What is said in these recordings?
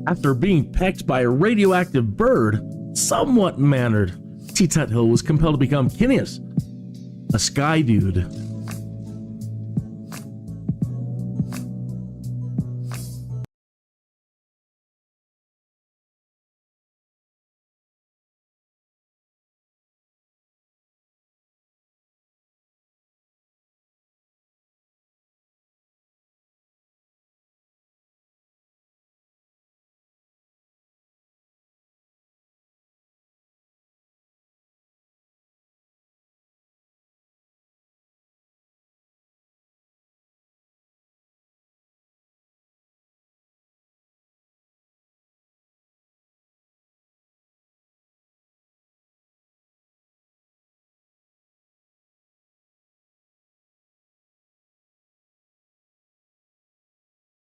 After being pecked by a radioactive bird, somewhat mannered, T.Tuthill was compelled to become Kinneas, a Skydude.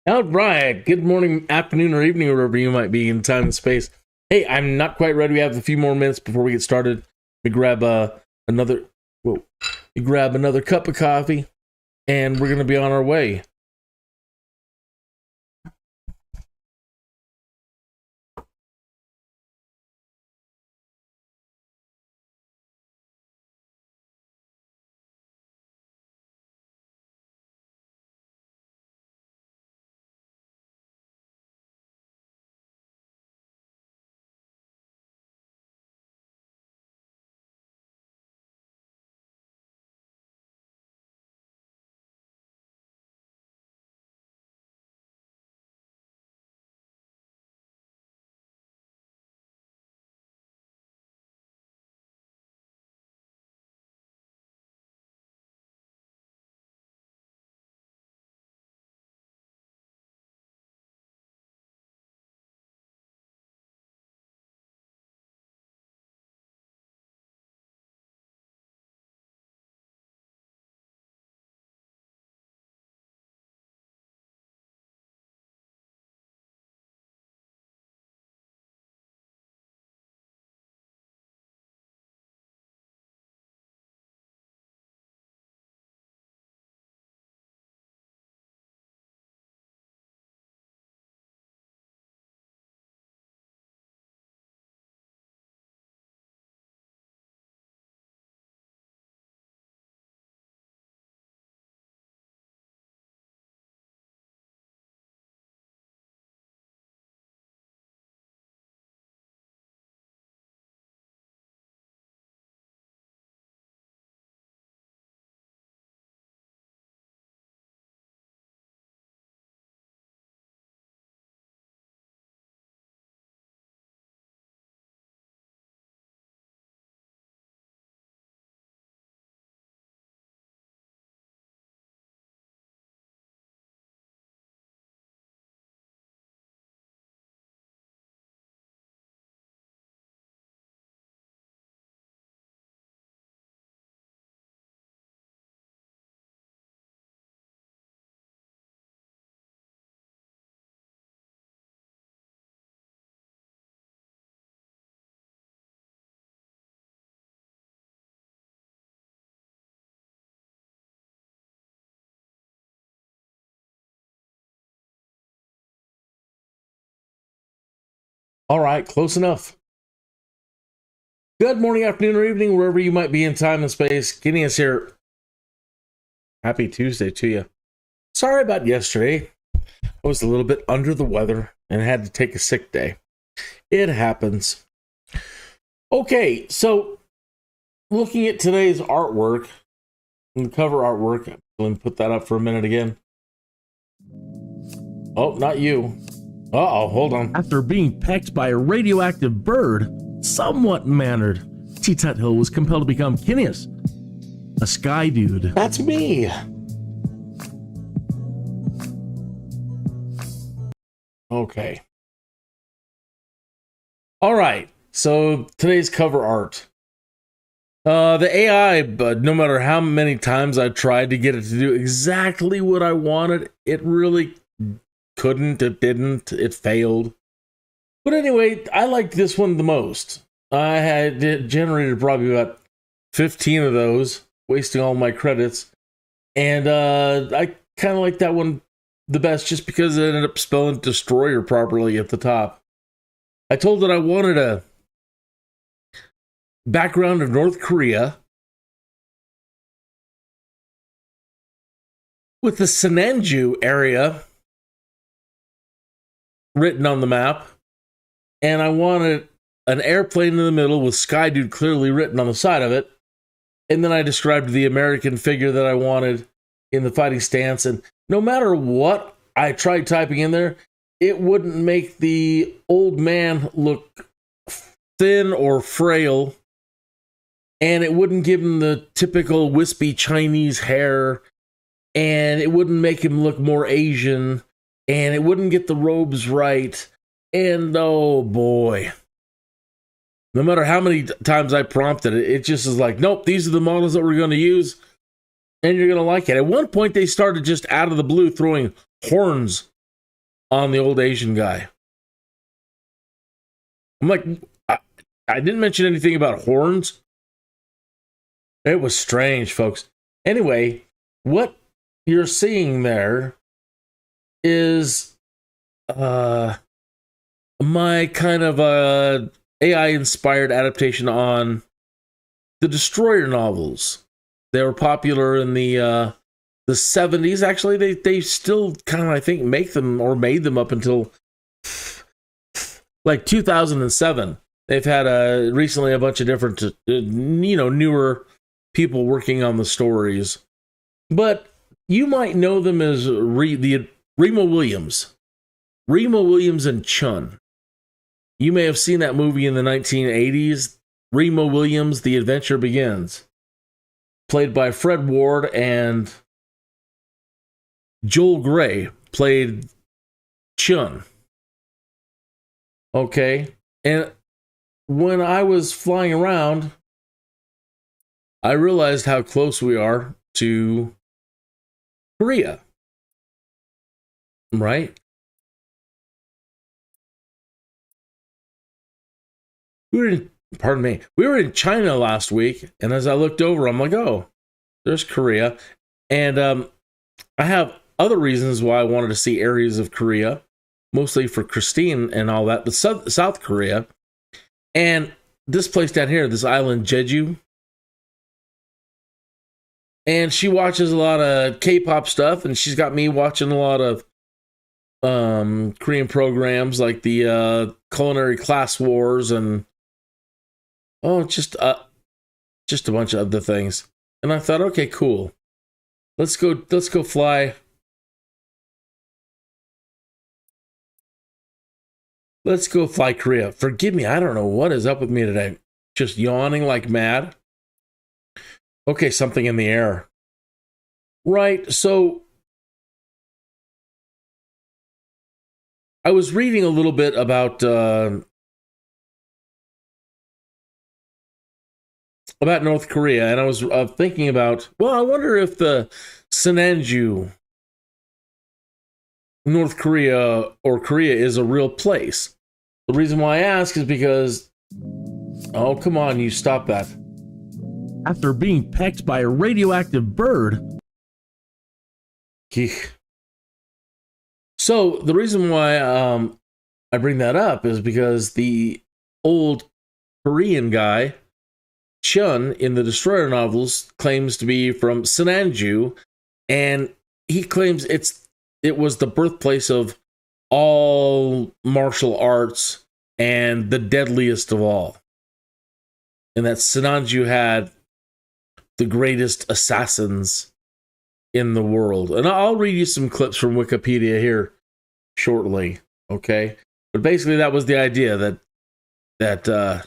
All right. Good morning, afternoon, or evening, wherever you might be in time and space. Hey, I'm not quite ready. We have a few more minutes before we get started. We grab another cup of coffee, and we're gonna be on our way. All right, close enough. Good morning, afternoon, or evening, wherever you might be in time and space. Kinneas here. Happy Tuesday to you. Sorry about yesterday. I was a little bit under the weather and had to take a sick day. It happens. Okay, so looking at today's artwork, the cover artwork, let me put that up for a minute again. Oh, not you. Uh-oh, hold on. After being pecked by a radioactive bird, somewhat mannered, T.Tuthill was compelled to become Kinneas, a Skydude. That's me. Okay. All right. So today's cover art. The AI, but no matter how many times I tried to get it to do exactly what I wanted, it really couldn't, it didn't, it failed. But anyway, I liked this one the most. I had generated probably about 15 of those, wasting all my credits. And I kind of like that one the best just because it ended up spelling destroyer properly at the top. I told it I wanted a background of North Korea with the Sinanju area written on the map, and I wanted an airplane in the middle with Skydude clearly written on the side of it, and then I described the American figure that I wanted in the fighting stance, and no matter what I tried typing in there, it wouldn't make the old man look thin or frail, and it wouldn't give him the typical wispy Chinese hair, and it wouldn't make him look more Asian, and it wouldn't get the robes right. And oh boy, no matter how many times I prompted it, it just is like, nope, these are the models that we're going to use, and you're going to like it. At one point, they started just out of the blue throwing horns on the old Asian guy. I'm like, I didn't mention anything about horns. It was strange, folks. Anyway, what you're seeing there is my kind of AI-inspired adaptation on the Destroyer novels. They were popular in the 70s. Actually, they still kind of, I think, make them or made them up until like 2007. They've had recently a bunch of different, newer people working on the stories. But you might know them as the REMO Williams. REMO Williams and CHUIN. You may have seen that movie in the 1980s. REMO Williams, The Adventure Begins. Played by Fred Ward, and Joel Grey played CHUIN. Okay. And when I was flying around, I realized how close we are to Korea. Right? We were in China last week, and as I looked over, I'm like, oh, there's Korea. And I have other reasons why I wanted to see areas of Korea, mostly for Christine and all that, but South Korea. And this place down here, this island, Jeju, and she watches a lot of K-pop stuff, and she's got me watching a lot of Korean programs like the Culinary Class Wars and just a bunch of other things. And I thought, okay, cool. Let's go fly. Let's go fly Korea. Forgive me, I don't know what is up with me today. Just yawning like mad. Okay, something in the air. Right, so I was reading a little bit about North Korea, and I was thinking about, well, I wonder if the Sinanju, North Korea, or Korea is a real place. The reason why I ask is because, oh, come on, you stop that. After being pecked by a radioactive bird. So the reason why I bring that up is because the old Korean guy, CHUIN, in the Destroyer novels, claims to be from Sinanju, and he claims it was the birthplace of all martial arts and the deadliest of all. And that Sinanju had the greatest assassins in the world. And I'll read you some clips from Wikipedia here shortly, okay? But basically that was the idea, that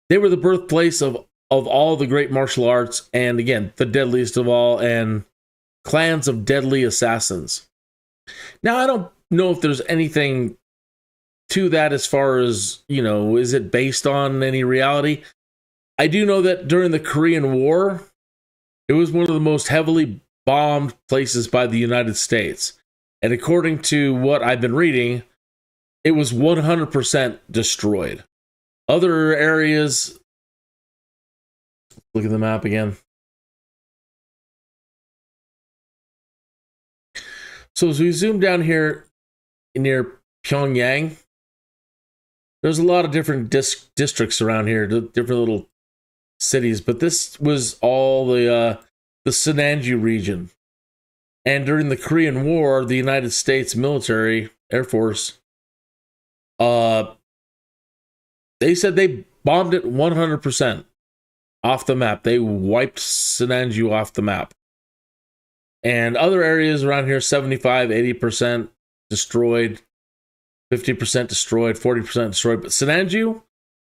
they were the birthplace of all the great martial arts, and again, the deadliest of all, and clans of deadly assassins. Now, I don't know if there's anything to that as far as, is it based on any reality? I do know that during the Korean War, it was one of the most heavily bombed places by the United States. And according to what I've been reading, it was 100% destroyed. Other areas, look at the map again. So as we zoom down here near Pyongyang, there's a lot of different districts around here, different little cities, but this was all the Sinanju region. And during the Korean War, the United States military, Air Force, they said they bombed it 100% off the map. They wiped Sinanju off the map. And other areas around here, 75, 80% destroyed, 50% destroyed, 40% destroyed. But Sinanju,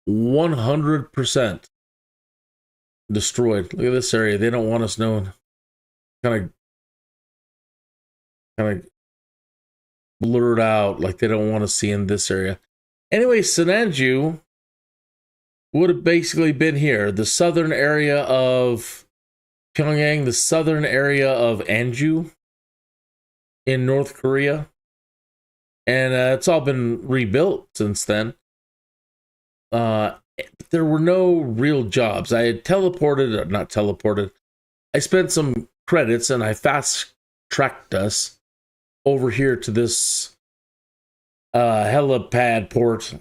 100% destroyed. Look at this area. They don't want us knowing. Kind of blurred out, like they don't want to see in this area. Anyway, Sinanju would have basically been here. The southern area of Pyongyang, the southern area of Anju in North Korea. And it's all been rebuilt since then. There were no real jobs. I had not teleported. I spent some credits and I fast-tracked us over here to this helipad port.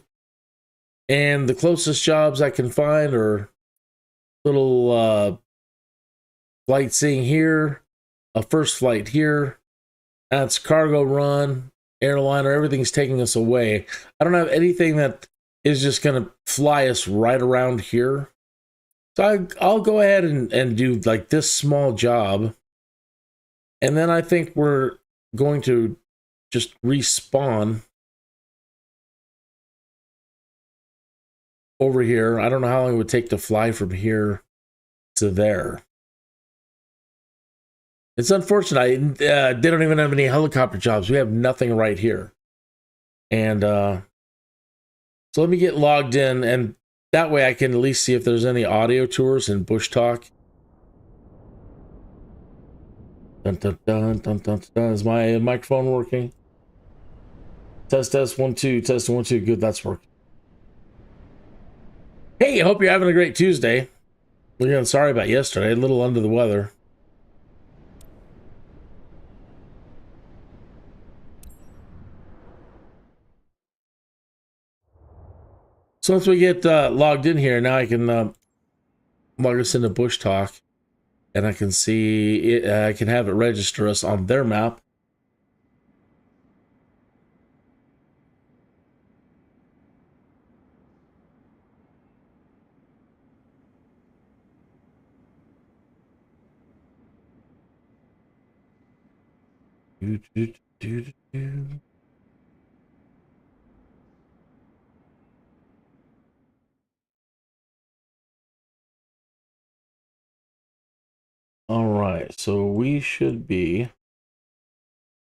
And the closest jobs I can find are little flight seeing here, a first flight here. That's cargo run, airliner, everything's taking us away. I don't have anything that is just going to fly us right around here. So I'll go ahead and do like this small job. And then I think we're going to just respawn over here. I don't know how long it would take to fly from here to there. It's unfortunate. They don't even have any helicopter jobs. We have nothing right here. And so let me get logged in, and that way I can at least see if there's any audio tours in Bushtalk. Dun, dun, dun, dun, dun, dun. Is my microphone working? Test, 1 2, test 1 2. Good, that's working. Hey, I hope you're having a great Tuesday. Again, sorry about yesterday, a little under the weather. So once we get logged in here, now I can log us into Bushtalk, and I can see it. I can have it register us on their map. All right, so we should be.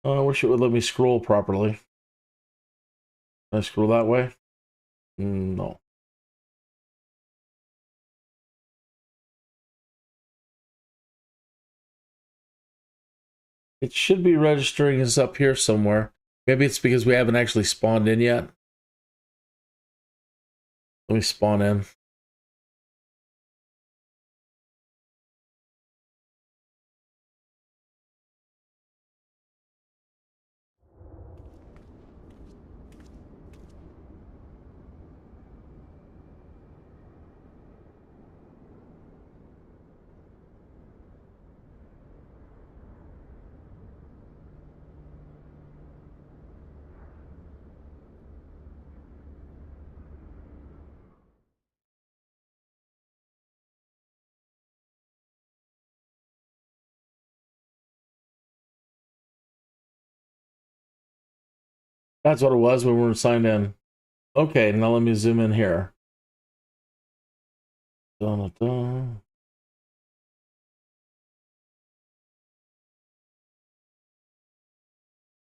I wish it would let me scroll properly. Can I scroll that way? No. It should be registering us up here somewhere. Maybe it's because we haven't actually spawned in yet. Let me spawn in. That's what it was when we were signed in. Okay, now let me zoom in here. Dun, dun, dun.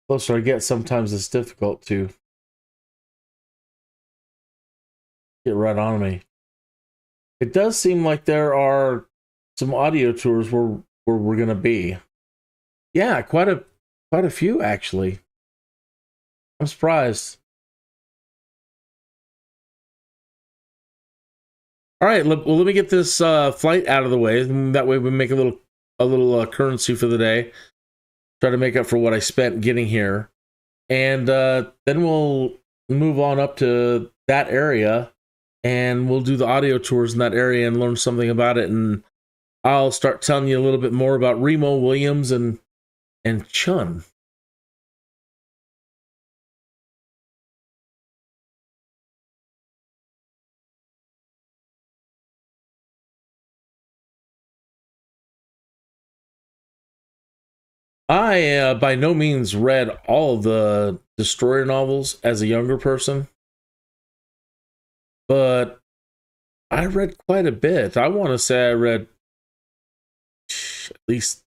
Closer I get, sometimes it's difficult to get right on me. It does seem like there are some audio tours where we're gonna be. Yeah, quite a few actually. I'm surprised. All right, well, let me get this flight out of the way. That way we make a little currency for the day. try to make up for what I spent getting here. And then we'll move on up to that area, and we'll do the audio tours in that area and learn something about it. And I'll start telling you a little bit more about REMO Williams and CHUIN. I by no means read all of the Destroyer novels as a younger person, but I read quite a bit. I want to say I read at least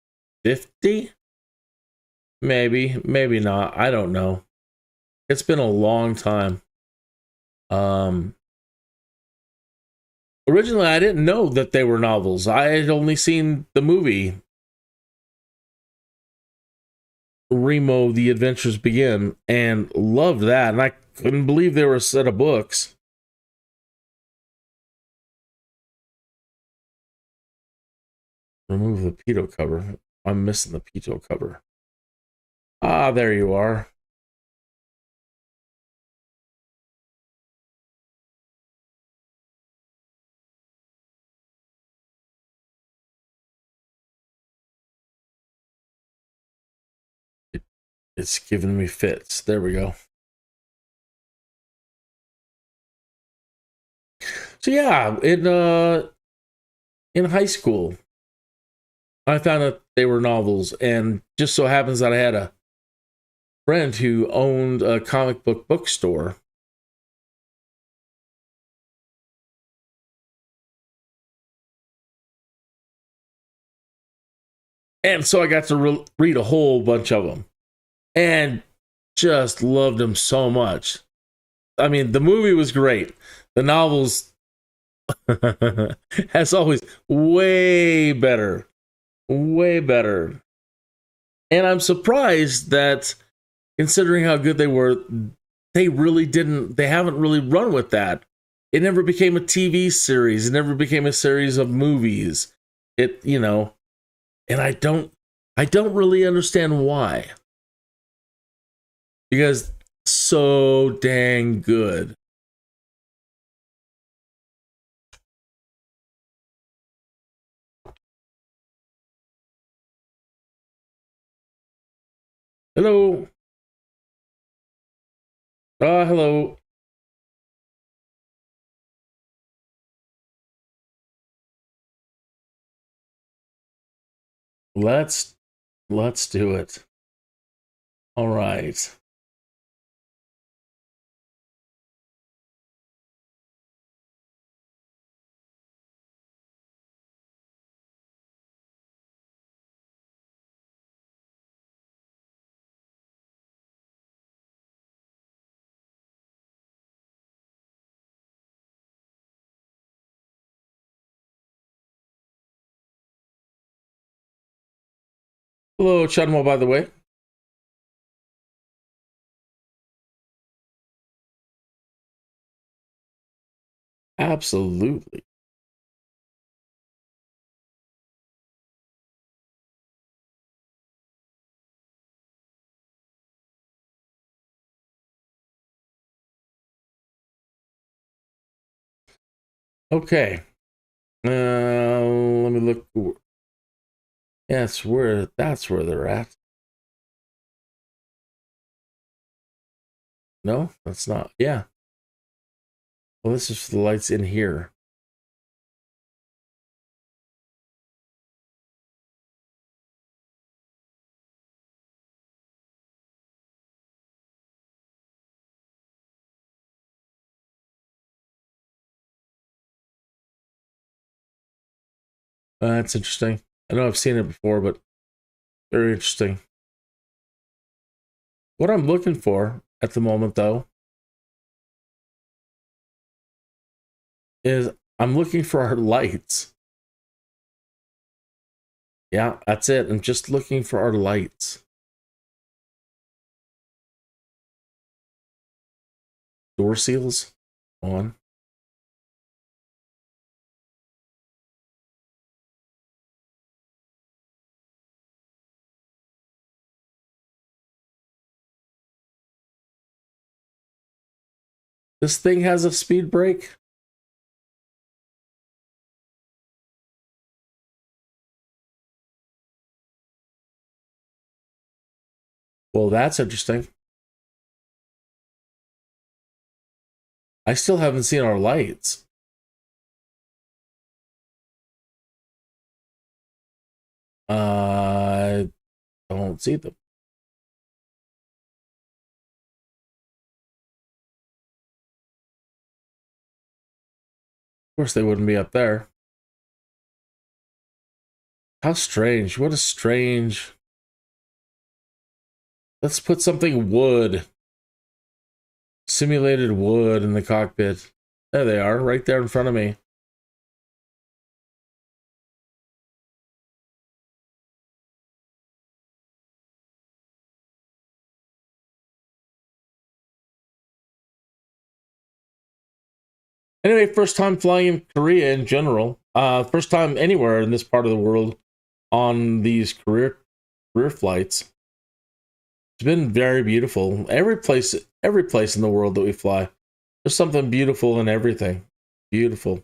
50, maybe not. I don't know. It's been a long time. Originally, I didn't know that they were novels. I had only seen the movie Remo, The Adventures Begin, and loved that. And I couldn't believe they were a set of books. Remove the pedo cover. I'm missing the pedo cover. Ah, there you are. It's giving me fits. There we go. So yeah, in high school, I found out they were novels, and just so happens that I had a friend who owned a comic book bookstore. And so I got to read a whole bunch of them and just loved them so much. I mean, the movie was great. The novels, as always, way better. Way better. And I'm surprised that, considering how good they were, they haven't really run with that. It never became a TV series. It never became a series of movies. And I don't really understand why. Because so dang good. Hello. Hello. Let's do it. All right. Hello, Chadmo, by the way. Absolutely. Okay. Let me look. Yes, that's where they're at. No, that's not. Yeah. Well, this is for the lights in here. That's interesting. I know I've seen it before, but very interesting. What I'm looking for at the moment, though, is I'm looking for our lights. Yeah, that's it. I'm just looking for our lights. Door seals on. This thing has a speed brake? Well, that's interesting. I still haven't seen our lights. I don't see them. Of course, they wouldn't be up there. How strange. What a strange. Let's put something wood. Simulated wood in the cockpit. There they are, right there in front of me. Anyway, first time flying in Korea in general. First time anywhere in this part of the world on these career flights. It's been very beautiful. Every place in the world that we fly, there's something beautiful in everything. Beautiful.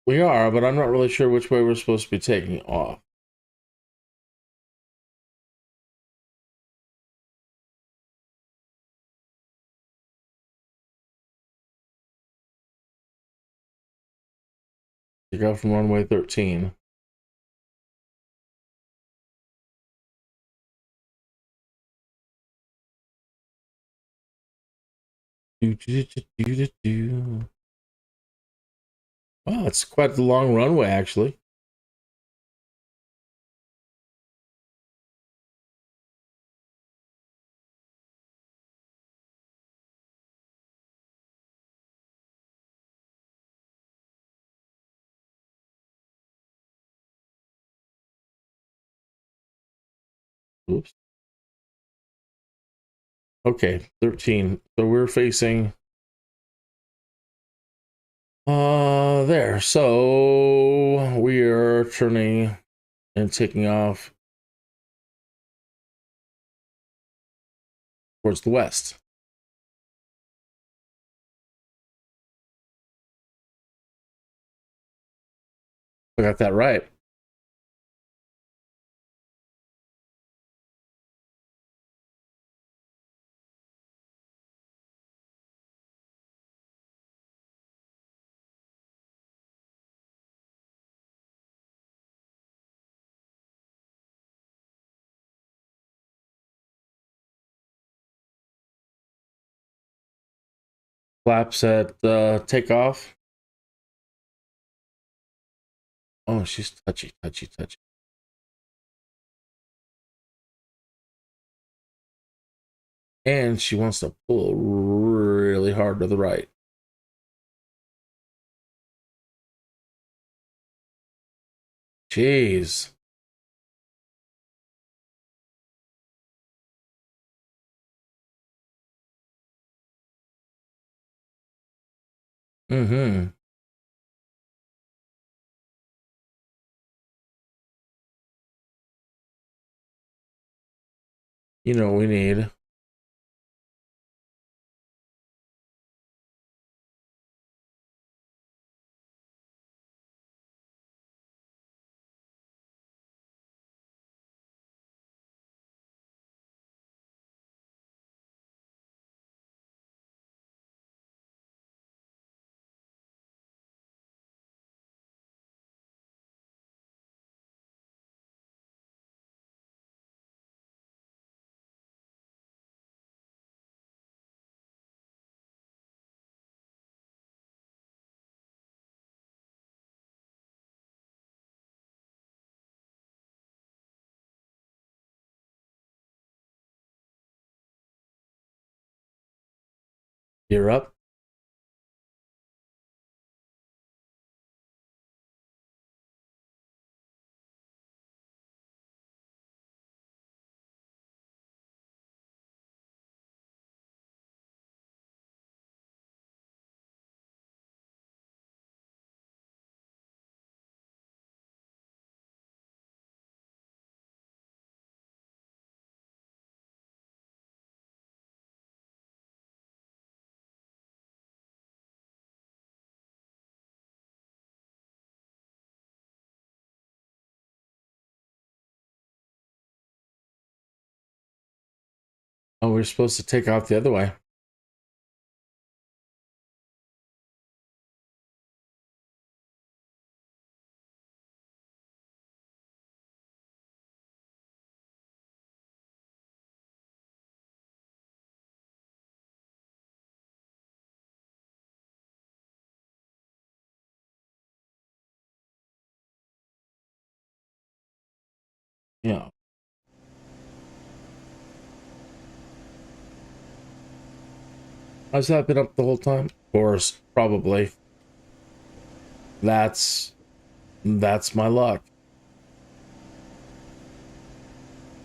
We are, but I'm not really sure which way we're supposed to be taking off. To go from runway 13. Wow, it's quite a long runway, actually. Oops. Okay, 13. So we're facing there. So we are turning and taking off towards the west. I got that right. Flaps at takeoff. Oh, she's touchy. And she wants to pull really hard to the right. Jeez. Mm-hmm. You know what we need. You're up. Oh, we're supposed to take off the other way. Yeah. Has that been up the whole time? Of course, probably. That's my luck.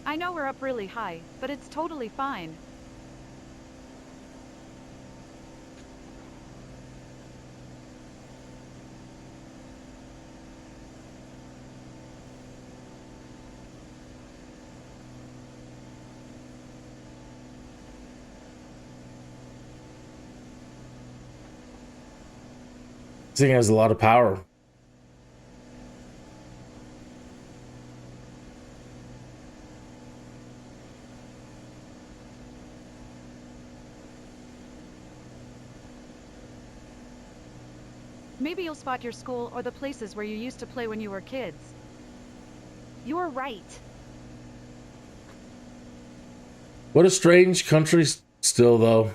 I know we're up really high, but it's totally fine. This thing has a lot of power. Maybe you'll spot your school or the places where you used to play when you were kids. You're right. What a strange country still, though.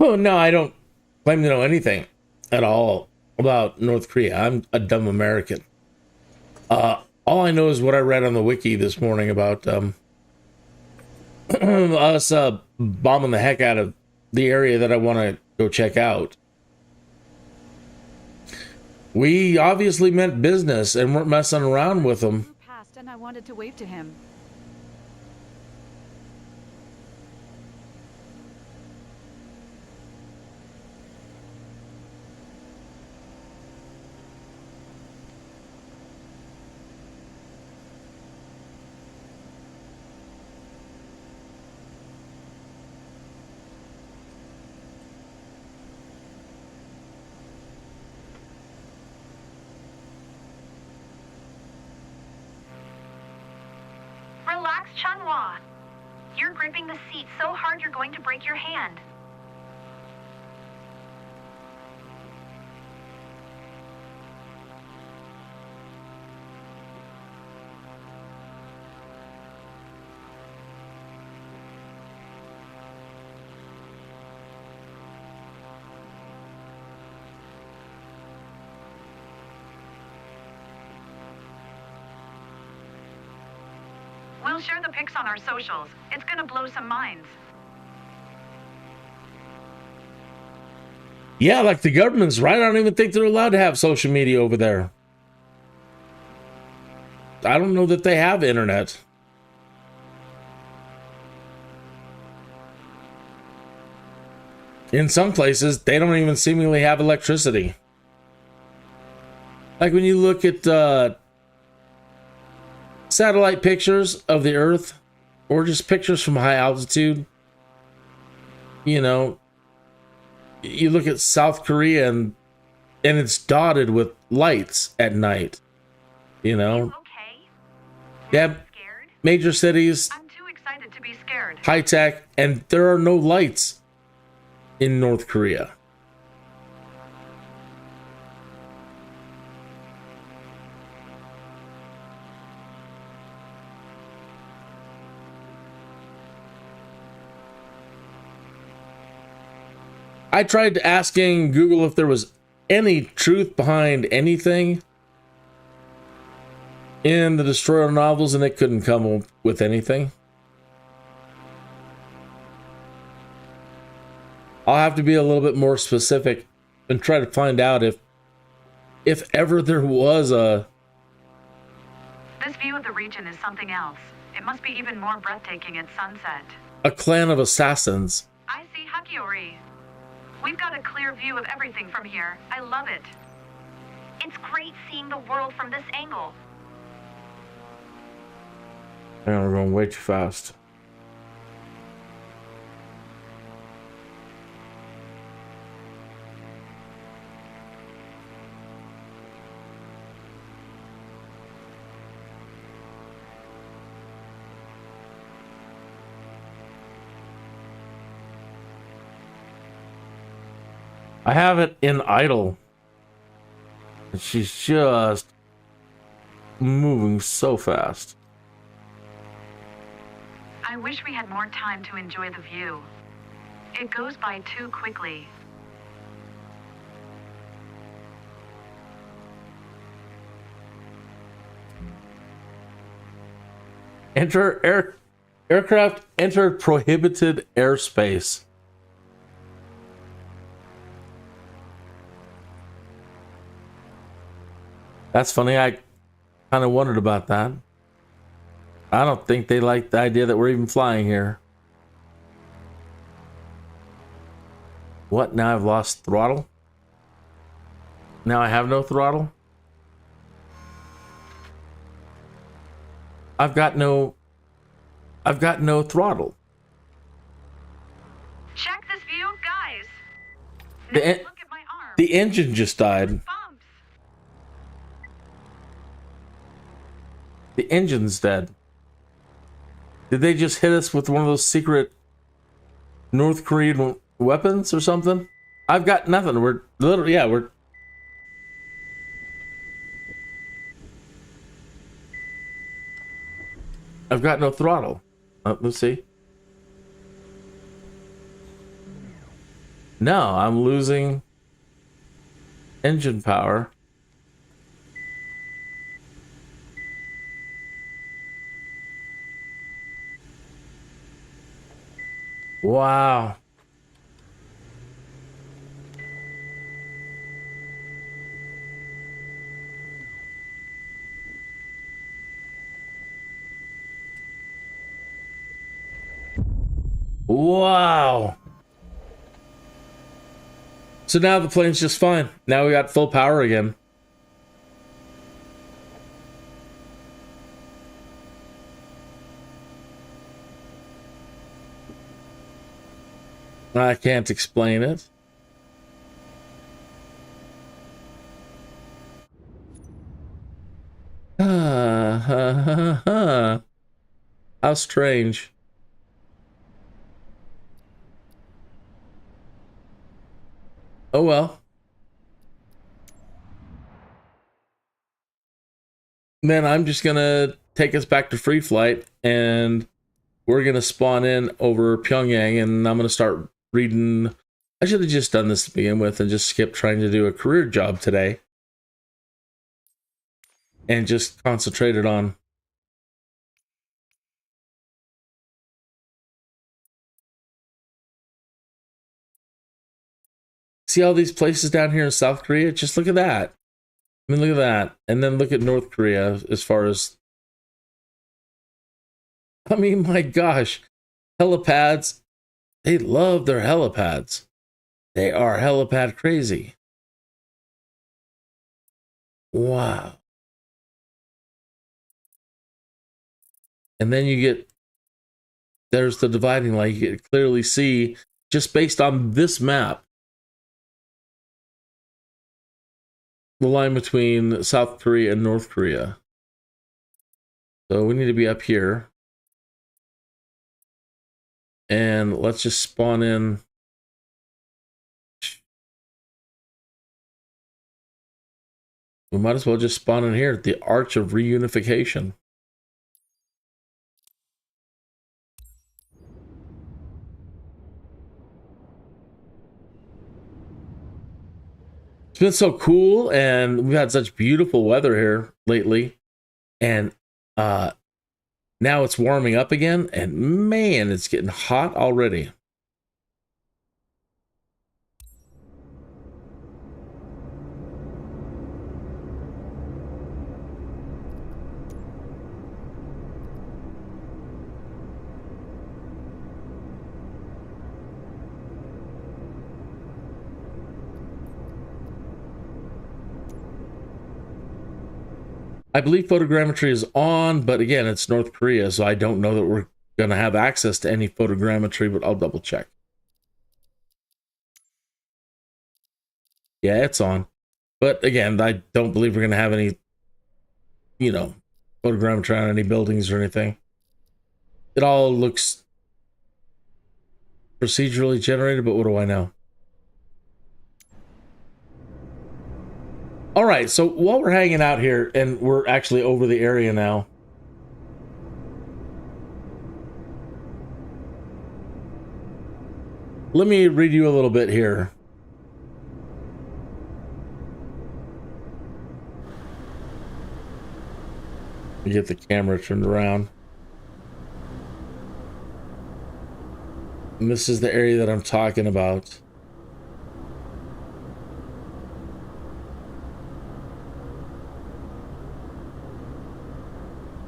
Oh, no, I don't claim to know anything at all about North Korea. I'm a dumb American. All I know is what I read on the wiki this morning about us bombing the heck out of the area that I want to go check out. We obviously meant business and weren't messing around with them. Passed and I wanted to wave to him. Relax, Chunhua. You're gripping the seat so hard you're going to break your hand. We'll share the pics on our socials. It's gonna blow some minds. Yeah, like the government's right. I don't even think they're allowed to have social media over there. I don't know that they have internet. In some places, they don't even seemingly have electricity. Like when you look at satellite pictures of the Earth, or just pictures from high altitude, you know, you look at South Korea and it's dotted with lights at night, you know. Okay. Yeah, Scared? major cities, I'm too excited to be scared. high tech, and there are no lights in North Korea. I tried asking Google if there was any truth behind anything in the Destroyer novels, and it couldn't come up with anything. I'll have to be a little bit more specific and try to find out if ever there was This view of the region is something else. It must be even more breathtaking at sunset. a clan of assassins. I see Hakiori. We've got a clear view of everything from here. I love it. It's great seeing the world from this angle. Man, we're going way too fast. I have it in idle. And she's just moving so fast. I wish we had more time to enjoy the view. It goes by too quickly. Aircraft entered prohibited airspace. That's funny. I kind of wondered about that. I don't think they like the idea that we're even flying here. What? Now I've lost throttle? Now I have no throttle? I've got no throttle. Check this view, guys. Look at my arm. The engine just died. Bumps. The engine's dead. Did they just hit us with one of those secret North Korean weapons or something? I've got nothing. We're literally, yeah, we're... I've got no throttle. Let's see. No, I'm losing engine power. Wow. Wow. So now the plane's just fine. Now we got full power again. I can't explain it. How strange. Oh well. Then I'm just gonna take us back to free flight, and we're gonna spawn in over Pyongyang, and I'm gonna start reading. I should have just done this to begin with and just skipped trying to do a career job today and just concentrated on see all these places down here in South Korea. Just look at that. I mean, look at that. And then look at North Korea as far as, I mean, my gosh, helipads. They love their helipads. They are helipad crazy. Wow. And then you get, there's the dividing line. You can clearly see, just based on this map, the line between South Korea and North Korea. So we need to be up here. And let's just spawn in. We might as well just spawn in here at the Arch of Reunification. It's been so cool, and we've had such beautiful weather here lately. And now it's warming up again, and man, it's getting hot already. I believe photogrammetry is on, but again, it's North Korea, so I don't know that we're going to have access to any photogrammetry, but I'll double check. Yeah, it's on. But again, I don't believe we're going to have any, you know, photogrammetry on any buildings or anything. It all looks procedurally generated, but what do I know? All right, so while we're hanging out here, and we're actually over the area now, let me read you a little bit here. Get the camera turned around. And this is the area that I'm talking about.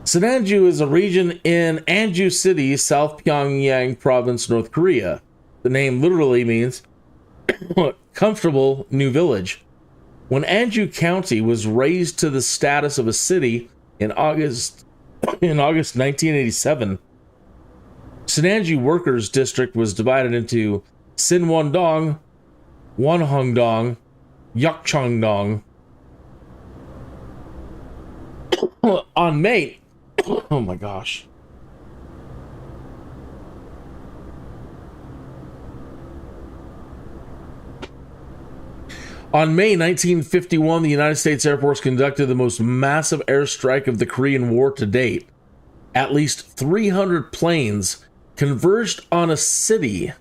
Sinanju is a region in Anju City, South Pyongyang Province, North Korea. The name literally means comfortable new village. When Anju County was raised to the status of a city in August 1987, Sinanju Workers District was divided into Sinwon-dong, Wonhong-dong, Yakchong-dong. On May, oh my gosh. On May 1951, the United States Air Force conducted the most massive airstrike of the Korean War to date. At least 300 planes converged on a city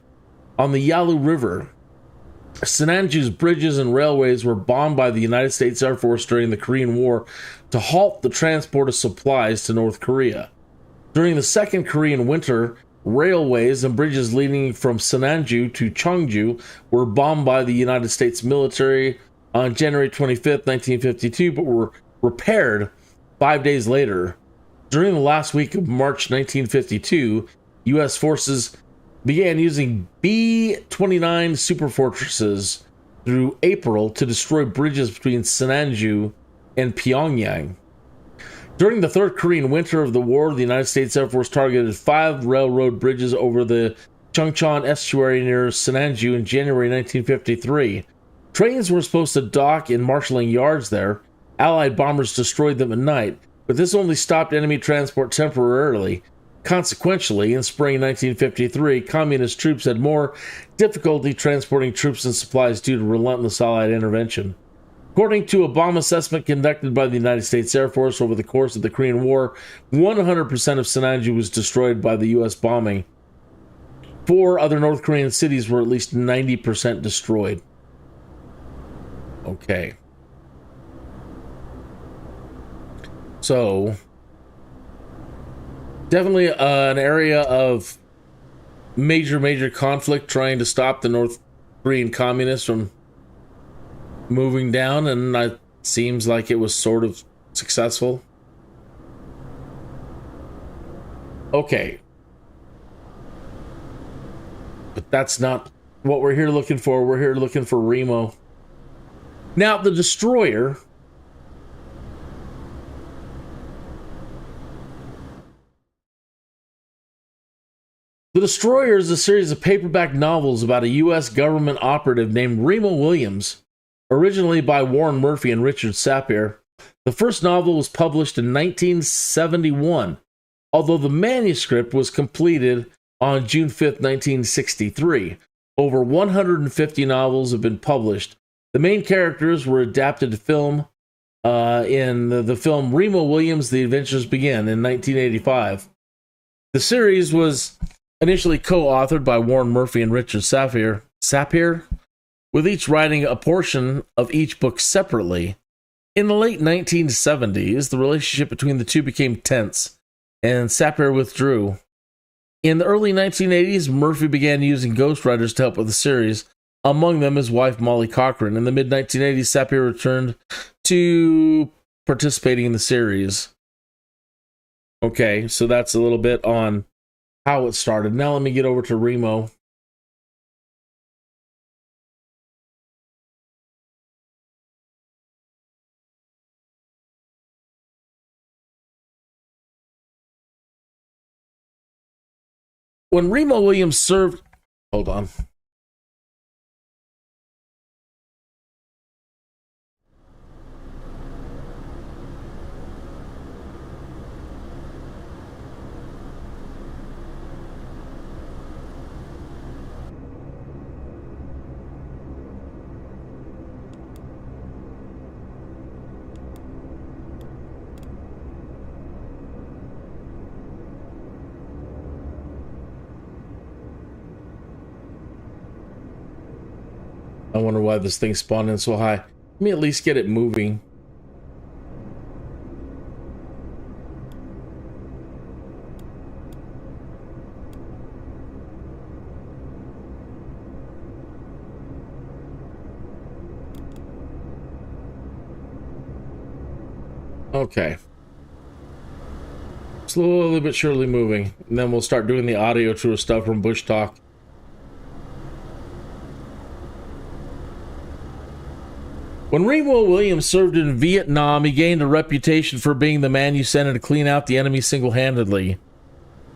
on the Yalu River. Sinanju's bridges and railways were bombed by the United States Air Force during the Korean War to halt the transport of supplies to North Korea. During the Second Korean Winter, railways and bridges leading from Sinanju to Cheongju were bombed by the United States military on January 25th, 1952, but were repaired 5 days later. During the last week of March 1952, U.S. forces began using B-29 superfortresses through April to destroy bridges between Sinanju and Pyongyang. During the Third Korean Winter of the war, the United States Air Force targeted 5 railroad bridges over the Chungcheon estuary near Sinanju in January 1953. Trains were supposed to dock in marshalling yards there. Allied bombers destroyed them at night, but this only stopped enemy transport temporarily. Consequently, in spring 1953, communist troops had more difficulty transporting troops and supplies due to relentless Allied intervention. According to a bomb assessment conducted by the United States Air Force over the course of the Korean War, 100% of Sinanju was destroyed by the U.S. bombing. 4 other North Korean cities were at least 90% destroyed. Okay. So, definitely an area of major conflict trying to stop the North Korean communists from moving down, and it seems like it was sort of successful. Okay. But that's not what we're here looking for. We're here looking for REMO. Now, the destroyer... The Destroyer is a series of paperback novels about a U.S. government operative named REMO Williams, originally by Warren Murphy and Richard Sapir. The first novel was published in 1971, although the manuscript was completed on June 5th, 1963. Over 150 novels have been published. The main characters were adapted to film in the film REMO Williams, The Adventures Begin in 1985. The series was initially co-authored by Warren Murphy and Richard Sapir, with each writing a portion of each book separately. In the late 1970s, the relationship between the two became tense, and Sapir withdrew. In the early 1980s, Murphy began using ghostwriters to help with the series, among them his wife Molly Cochran. In the mid-1980s, Sapir returned to participating in the series. Okay, so that's a little bit on how it started. Now let me get over to REMO. When Remo Williams served... Hold on. I wonder why this thing spawned in so high. Let me at least get it moving. Okay. Slowly but surely moving. And then we'll start doing the audio tour stuff from Bushtalk. When Remo Williams served in Vietnam, he gained a reputation for being the man you sent in to clean out the enemy single-handedly.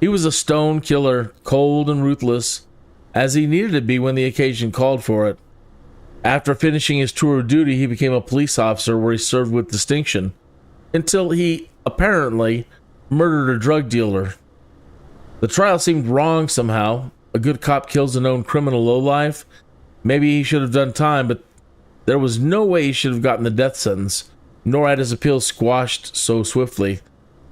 He was a stone killer, cold and ruthless, as he needed to be when the occasion called for it. After finishing his tour of duty, he became a police officer where he served with distinction, until he, apparently, murdered a drug dealer. The trial seemed wrong somehow. A good cop kills a known criminal lowlife. Maybe he should have done time, but there was no way he should have gotten the death sentence, nor had his appeal squashed so swiftly.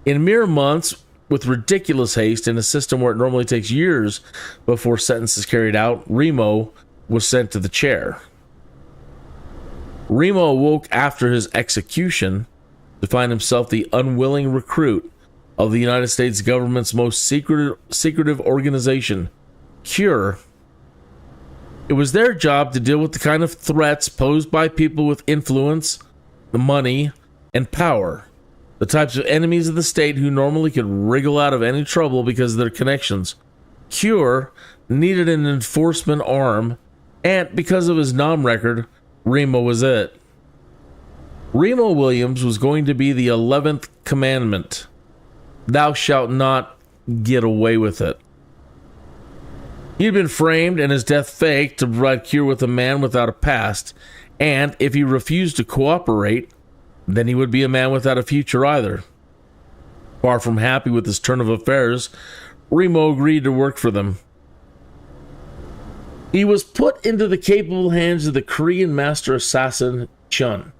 In mere months, with ridiculous haste in a system where it normally takes years before sentence is carried out, Remo was sent to the chair. Remo awoke after his execution to find himself the unwilling recruit of the United States government's most secretive organization, CURE. It was their job to deal with the kind of threats posed by people with influence, money, and power. The types of enemies of the state who normally could wriggle out of any trouble because of their connections. CURE needed an enforcement arm, and because of his NOM record, Remo was it. Remo Williams was going to be the 11th commandment. Thou shalt not get away with it. He had been framed and his death faked to provide CURE with a man without a past, and if he refused to cooperate, then he would be a man without a future either. Far from happy with this turn of affairs, Remo agreed to work for them. He was put into the capable hands of the Korean master assassin CHUIN,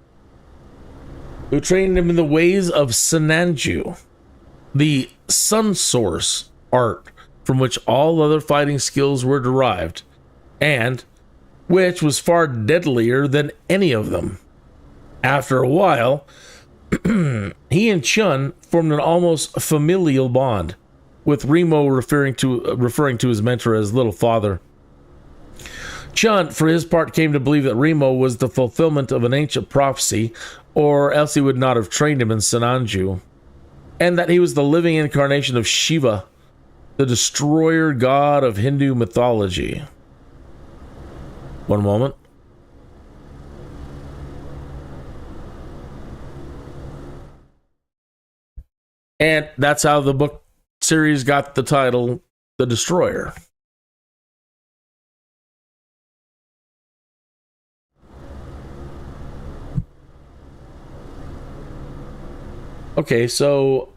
who trained him in the ways of Sinanju, the sun source art from which all other fighting skills were derived, and which was far deadlier than any of them. After a while, he and CHUIN formed an almost familial bond, with Remo referring to his mentor as Little Father. CHUIN, for his part, came to believe that Remo was the fulfillment of an ancient prophecy, or else he would not have trained him in Sinanju, and that he was the living incarnation of Shiva, the destroyer god of Hindu mythology. One moment. And that's how the book series got the title, The Destroyer. Okay, so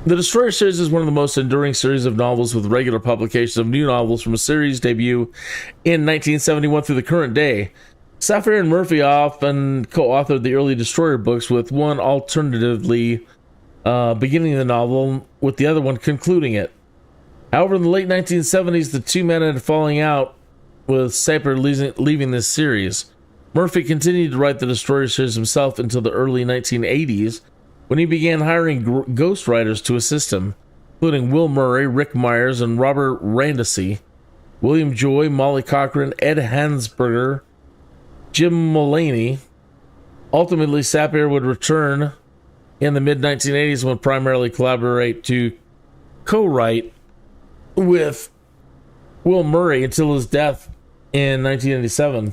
the Destroyer series is one of the most enduring series of novels, with regular publications of new novels from a series debut in 1971 through the current day. Safire and Murphy often co-authored the early Destroyer books, with one alternatively beginning the novel, with the other one concluding it. However, in the late 1970s, the two men had a falling out, with Safire leaving this series. Murphy continued to write the Destroyer series himself until the early 1980s, when he began hiring ghostwriters to assist him, including Will Murray, Rick Myers, and Robert Randusky, William Joy, Molly Cochran, Ed Hansberger, Jim Mulaney. Ultimately, Sapir would return in the mid-1980s when primarily collaborate to co-write with Will Murray until his death in 1987.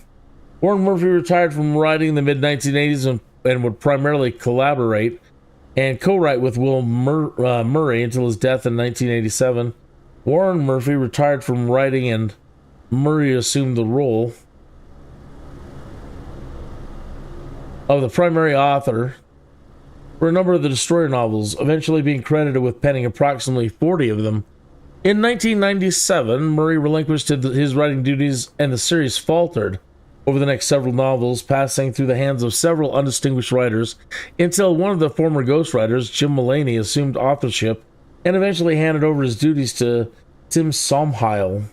Warren Murphy retired from writing in the mid-1980s and would primarily collaborate and co-write with Will Murray until his death in 1987. Warren Murphy retired from writing and Murray assumed the role of the primary author for a number of the Destroyer novels, eventually being credited with penning approximately 40 of them. In 1997, Murray relinquished his writing duties and the series faltered over the next several novels, passing through the hands of several undistinguished writers until one of the former ghostwriters, Jim Mullaney, assumed authorship and eventually handed over his duties to Tim Somheil.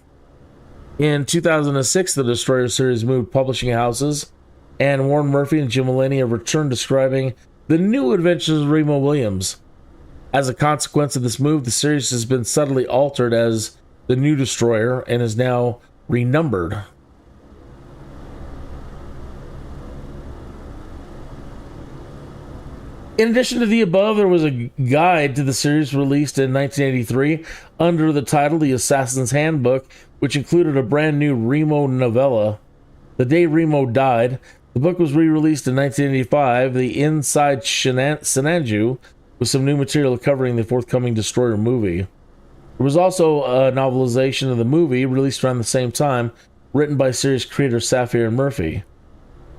In 2006, the Destroyer series moved publishing houses, and Warren Murphy and Jim Mullaney have returned describing the new adventures of Remo Williams. As a consequence of this move, the series has been subtly altered as the New Destroyer and is now renumbered. In addition to the above, there was a guide to the series released in 1983 under the title The Assassin's Handbook, which included a brand new Remo novella, The Day Remo Died. The book was re-released in 1985, The Inside Sinanju, with some new material covering the forthcoming Destroyer movie. There was also a novelization of the movie released around the same time, written by series creator Safir Murphy.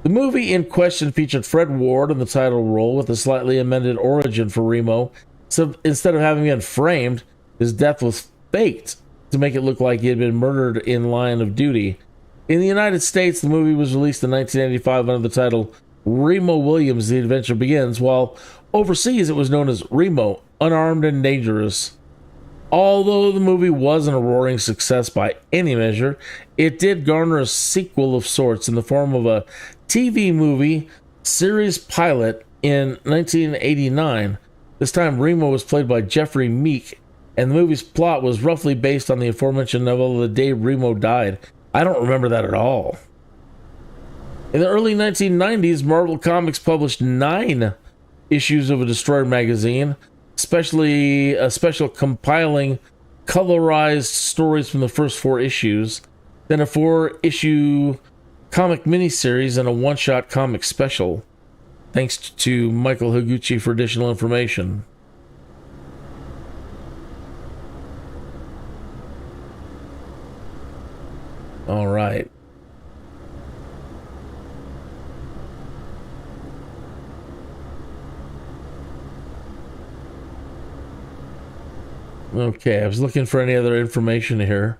The movie in question featured Fred Ward in the title role with a slightly amended origin for Remo. So instead of having been framed, his death was faked to make it look like he had been murdered in line of duty. In the United States, the movie was released in 1985 under the title Remo Williams, The Adventure Begins, while overseas it was known as Remo, Unarmed and Dangerous. Although the movie wasn't a roaring success by any measure, it did garner a sequel of sorts in the form of a TV movie series pilot in 1989. This time Remo was played by Jeffrey Meek, and the movie's plot was roughly based on the aforementioned novel The Day Remo Died. I don't remember that at all. In the early 1990s, Marvel Comics published 9 issues of a Destroyer magazine, especially a special compiling colorized stories from the first 4 issues, then a 4-issue comic miniseries and a one-shot comic special. Thanks to Michael Higuchi for additional information. All right. Okay, I was looking for any other information here.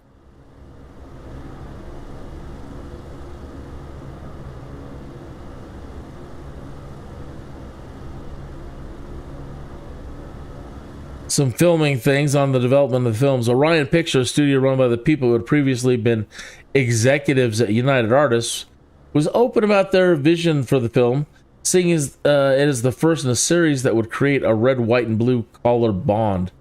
Some filming things on the development of the films. Orion Pictures, studio run by the people who had previously been executives at United Artists, was open about their vision for the film, seeing as it is the first in a series that would create a red, white, and blue collar bond.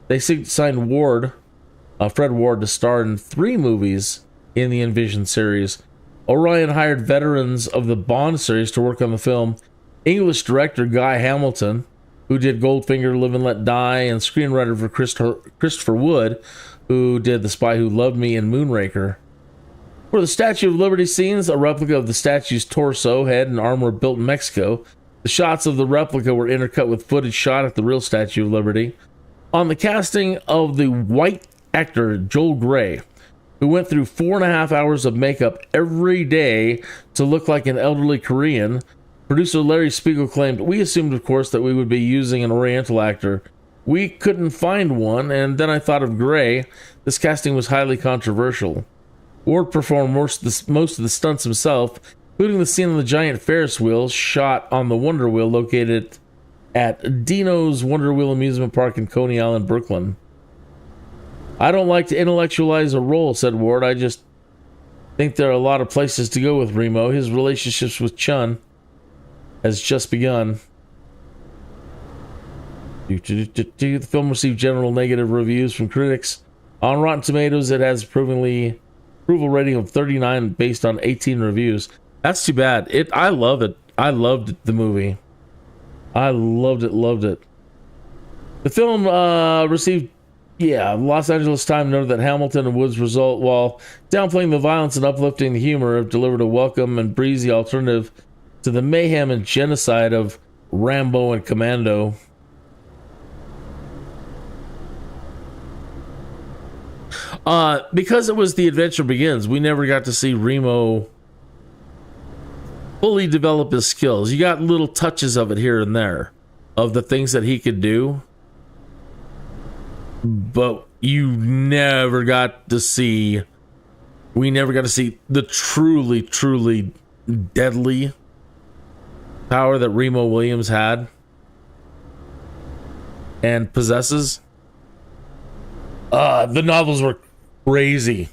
They signed Fred Ward, to star in 3 movies in the Envision series. Orion hired veterans of the Bond series to work on the film. English director Guy Hamilton, who did Goldfinger, Live and Let Die, and screenwriter for Christopher Wood, who did The Spy Who Loved Me and Moonraker. For the Statue of Liberty scenes, a replica of the statue's torso, head, and arm were built in Mexico. The shots of the replica were intercut with footage shot at the real Statue of Liberty. On the casting of the white actor Joel Grey, who went through 4.5 hours of makeup every day to look like an elderly Korean, producer Larry Spiegel claimed, "We assumed, of course, that we would be using an Oriental actor. We couldn't find one, and then I thought of Grey. This casting was highly controversial." Ward performed most of the stunts himself, including the scene on the giant Ferris wheel shot on the Wonder Wheel located at Dino's Wonder Wheel Amusement Park in Coney Island, Brooklyn. "I don't like to intellectualize a role," said Ward. "I just think there are a lot of places to go with Remo. His relationships with Chun has just begun." The film received general negative reviews from critics. On Rotten Tomatoes, it has approval rating of 39 based on 18 reviews. That's too bad. I love it. I loved the movie. I loved it. The film received, Los Angeles Times noted that Hamilton and Wood's result, while downplaying the violence and uplifting the humor, have delivered a welcome and breezy alternative to the mayhem and genocide of Rambo and Commando. Because it was The Adventure Begins, we never got to see Remo fully develop his skills. You got little touches of it here and there, of the things that he could do, but you never got to see, we never got to see the truly, truly deadly power that Remo Williams had and possesses. The novels were crazy.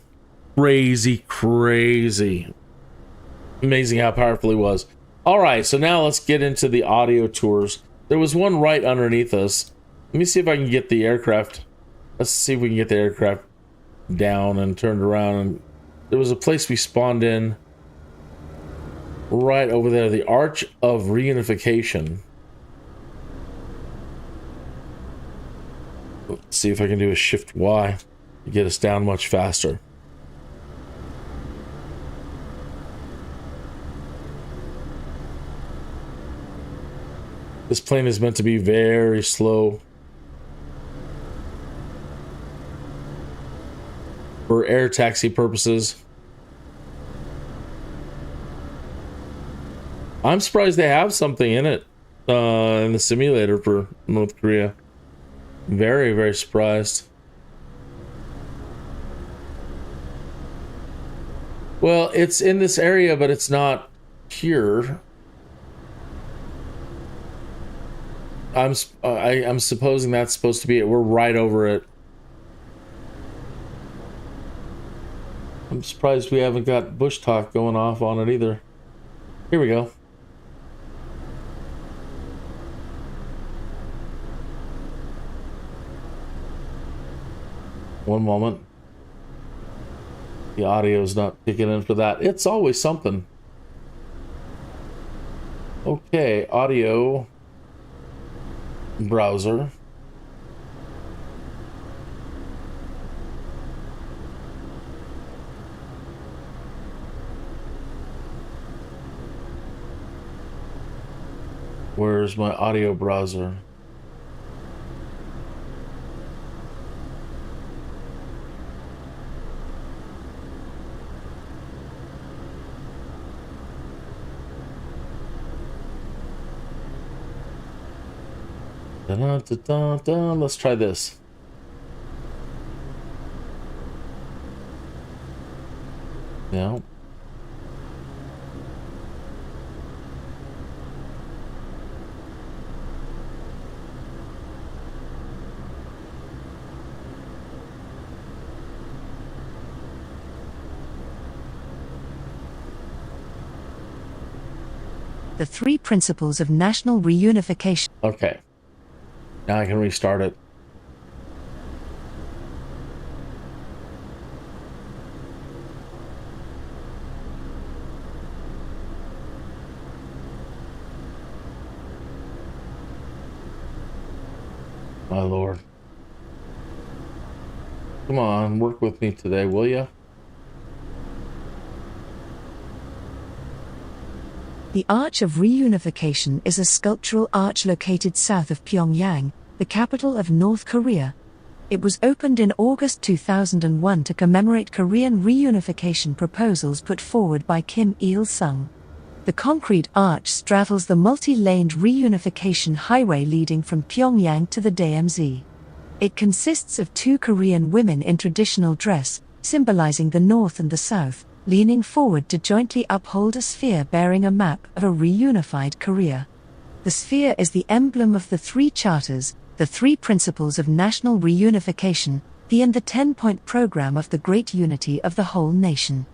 Amazing how powerful he was. All right, so now let's get into the audio tours. There was one right underneath us. Let me see if I can get the aircraft. Let's see if we can get the aircraft down and turned around. And there was a place we spawned in right over there, the Arch of Reunification. Let's see if I can do a Shift Y to get us down much faster. This plane is meant to be very slow for air taxi purposes. I'm surprised they have something in it in the simulator for North Korea. Very, very surprised. Well, it's in this area, but it's not here. I'm supposing that's supposed to be it. We're right over it. I'm surprised we haven't got Bushtalk going off on it either. Here we go. One moment. The audio's not kicking in for that. It's always something. Okay, audio browser. Where's my audio browser? Let's try this. Yeah. The 3 principles of national reunification. Okay. Now I can restart it. My lord. Come on, work with me today, will ya? The Arch of Reunification is a sculptural arch located south of Pyongyang, the capital of North Korea. It was opened in August 2001 to commemorate Korean reunification proposals put forward by Kim Il-sung. The concrete arch straddles the multi-laned reunification highway leading from Pyongyang to the DMZ. It consists of 2 Korean women in traditional dress, symbolizing the North and the South, leaning forward to jointly uphold a sphere bearing a map of a reunified Korea. The sphere is the emblem of the 3 charters, the 3 principles of national reunification, and the 10-point program of the Great Unity of the whole nation.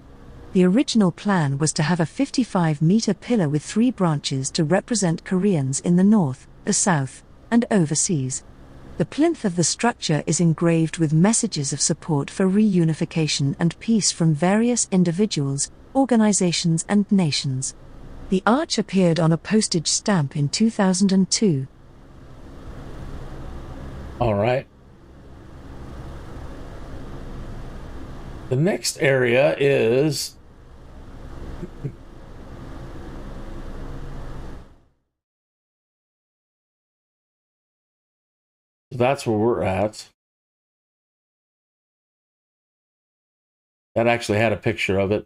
The original plan was to have a 55-meter pillar with 3 branches to represent Koreans in the North, the South, and overseas. The plinth of the structure is engraved with messages of support for reunification and peace from various individuals, organizations and nations. The arch appeared on a postage stamp in 2002. All right. The next area is that's where we're at. that actually had a picture of it.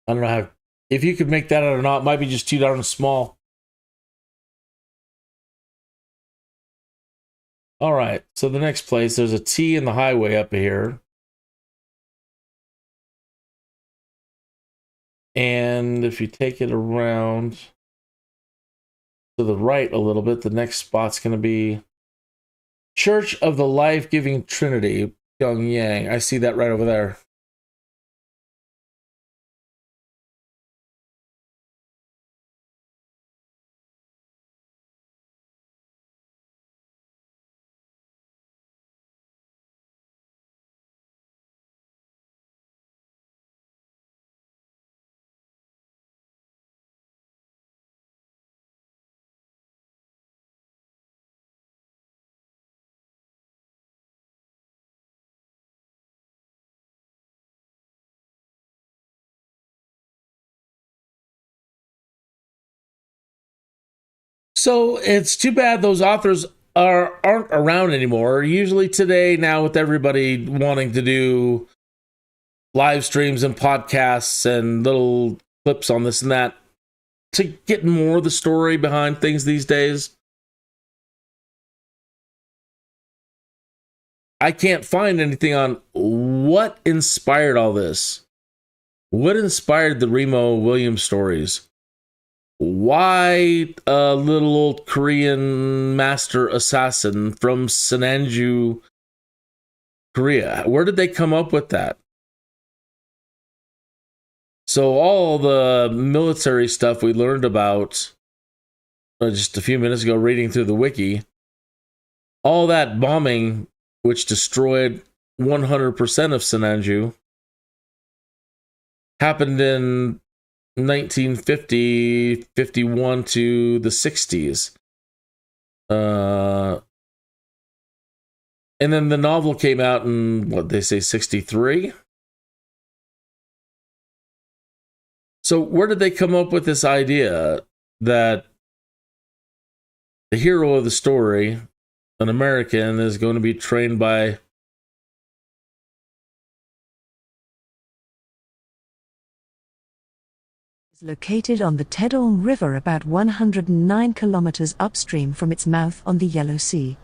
I don't know how, if you could make that out or not. It might be just too darn small. All right, so the next place, there's a T in the highway up here. And if you take it around to the right a little bit, the next spot's going to be Church of the Life-Giving Trinity, Pyongyang. I see that right over there. So it's too bad those authors aren't around anymore. Usually today, now with everybody wanting to do live streams and podcasts and little clips on this and that, to get more of the story behind things these days, I can't find anything on what inspired all this. What inspired the REMO Williams stories? Why a little old Korean master assassin from Sinanju, Korea? Where did they come up with that? So all the military stuff we learned about just a few minutes ago, reading through the wiki, all that bombing, which destroyed 100% of Sinanju, happened in 1950, 51 to the 60s. And then the novel came out in, what they say, 63? So where did they come up with this idea that the hero of the story, an American, is going to be trained by located on the Taedong River about 109 kilometers upstream from its mouth on the Yellow Sea.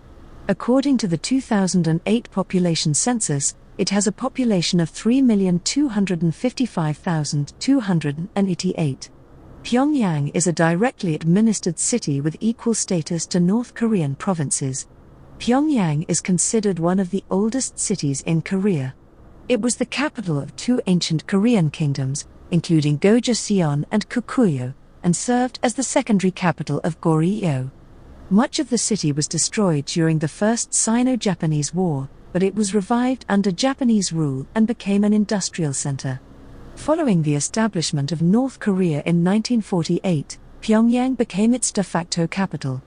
According to the 2008 population census, it has a population of 3,255,288. Pyongyang is a directly administered city with equal status to North Korean provinces. Pyongyang is considered one of the oldest cities in Korea. It was the capital of two ancient Korean kingdoms, including Gojoseon and Kukkuyo, and served as the secondary capital of Goryeo. Much of the city was destroyed during the First Sino-Japanese War, but it was revived under Japanese rule and became an industrial center. Following the establishment of North Korea in 1948, Pyongyang became its de facto capital.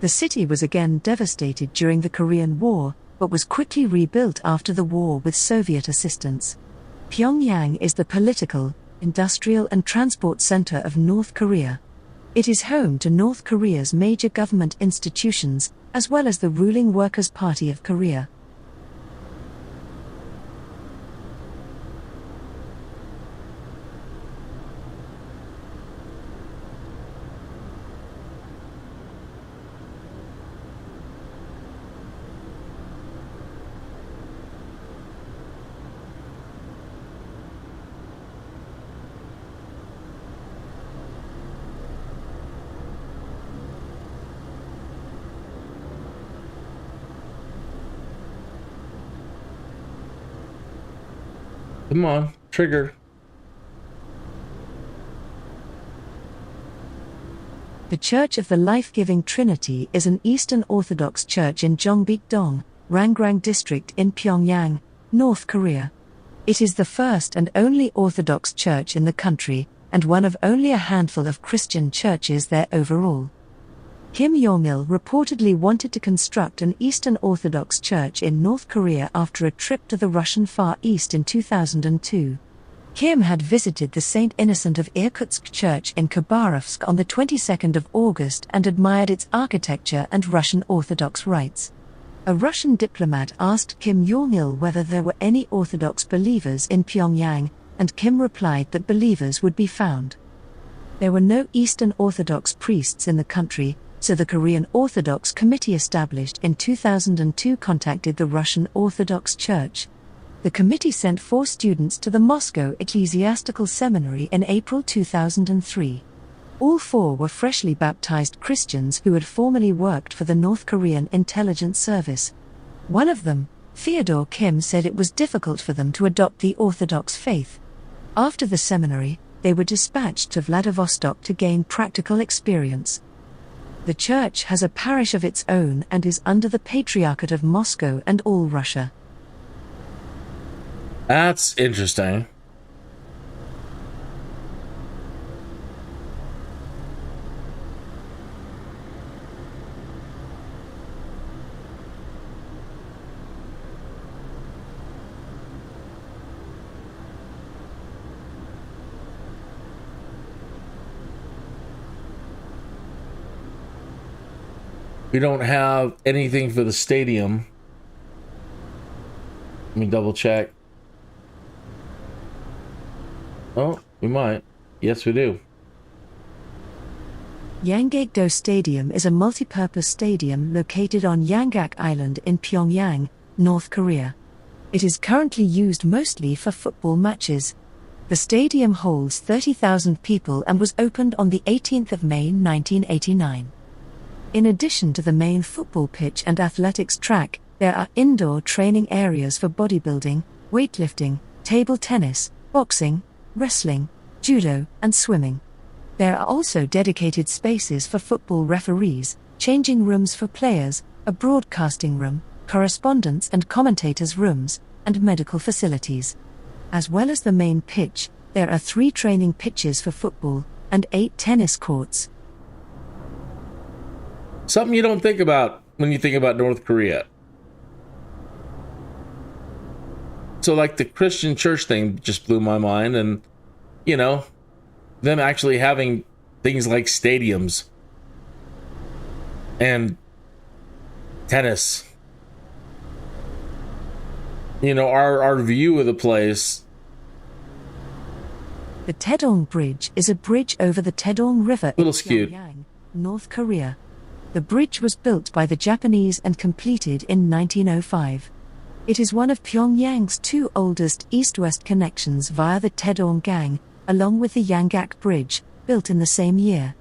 The city was again devastated during the Korean War, but was quickly rebuilt after the war with Soviet assistance. Pyongyang is the political, industrial and transport center of North Korea. It is home to North Korea's major government institutions, as well as the ruling Workers' Party of Korea. Come on, trigger. The Church of the Life-Giving Trinity is an Eastern Orthodox church in Jongbik-dong, Rangrang District in Pyongyang, North Korea. It is the first and only Orthodox church in the country, and one of only a handful of Christian churches there overall. Kim Jong-il reportedly wanted to construct an Eastern Orthodox church in North Korea after a trip to the Russian Far East in 2002. Kim had visited the St. Innocent of Irkutsk Church in Khabarovsk on the 22nd of August and admired its architecture and Russian Orthodox rites. A Russian diplomat asked Kim Jong-il whether there were any Orthodox believers in Pyongyang, and Kim replied that believers would be found. There were no Eastern Orthodox priests in the country, so the Korean Orthodox Committee established in 2002 contacted the Russian Orthodox Church. The committee sent 4 students to the Moscow Ecclesiastical Seminary in April 2003. All 4 were freshly baptized Christians who had formerly worked for the North Korean intelligence service. One of them, Theodore Kim, said it was difficult for them to adopt the Orthodox faith. After the seminary, they were dispatched to Vladivostok to gain practical experience. The church has a parish of its own and is under the Patriarchate of Moscow and all Russia. That's interesting. We don't have anything for the stadium. Let me double check. Oh, we might. Yes, we do. Yanggakdo Stadium is a multi-purpose stadium located on Yanggak Island in Pyongyang, North Korea. It is currently used mostly for football matches. The stadium holds 30,000 people and was opened on the 18th of May 1989. In addition to the main football pitch and athletics track, there are indoor training areas for bodybuilding, weightlifting, table tennis, boxing, wrestling, judo, and swimming. There are also dedicated spaces for football referees, changing rooms for players, a broadcasting room, correspondents and commentators' rooms, and medical facilities. As well as the main pitch, there are 3 training pitches for football, and 8 tennis courts. Something you don't think about when you think about North Korea. So like the Christian church thing just blew my mind, and you know, them actually having things like stadiums and tennis. You know, our view of the place. The Taedong Bridge is a bridge over the Taedong River in Pyongyang, North Korea. The bridge was built by the Japanese and completed in 1905. It is one of Pyongyang's 2 oldest east-west connections via the Taedong-gang, along with the Yanggak Bridge, built in the same year.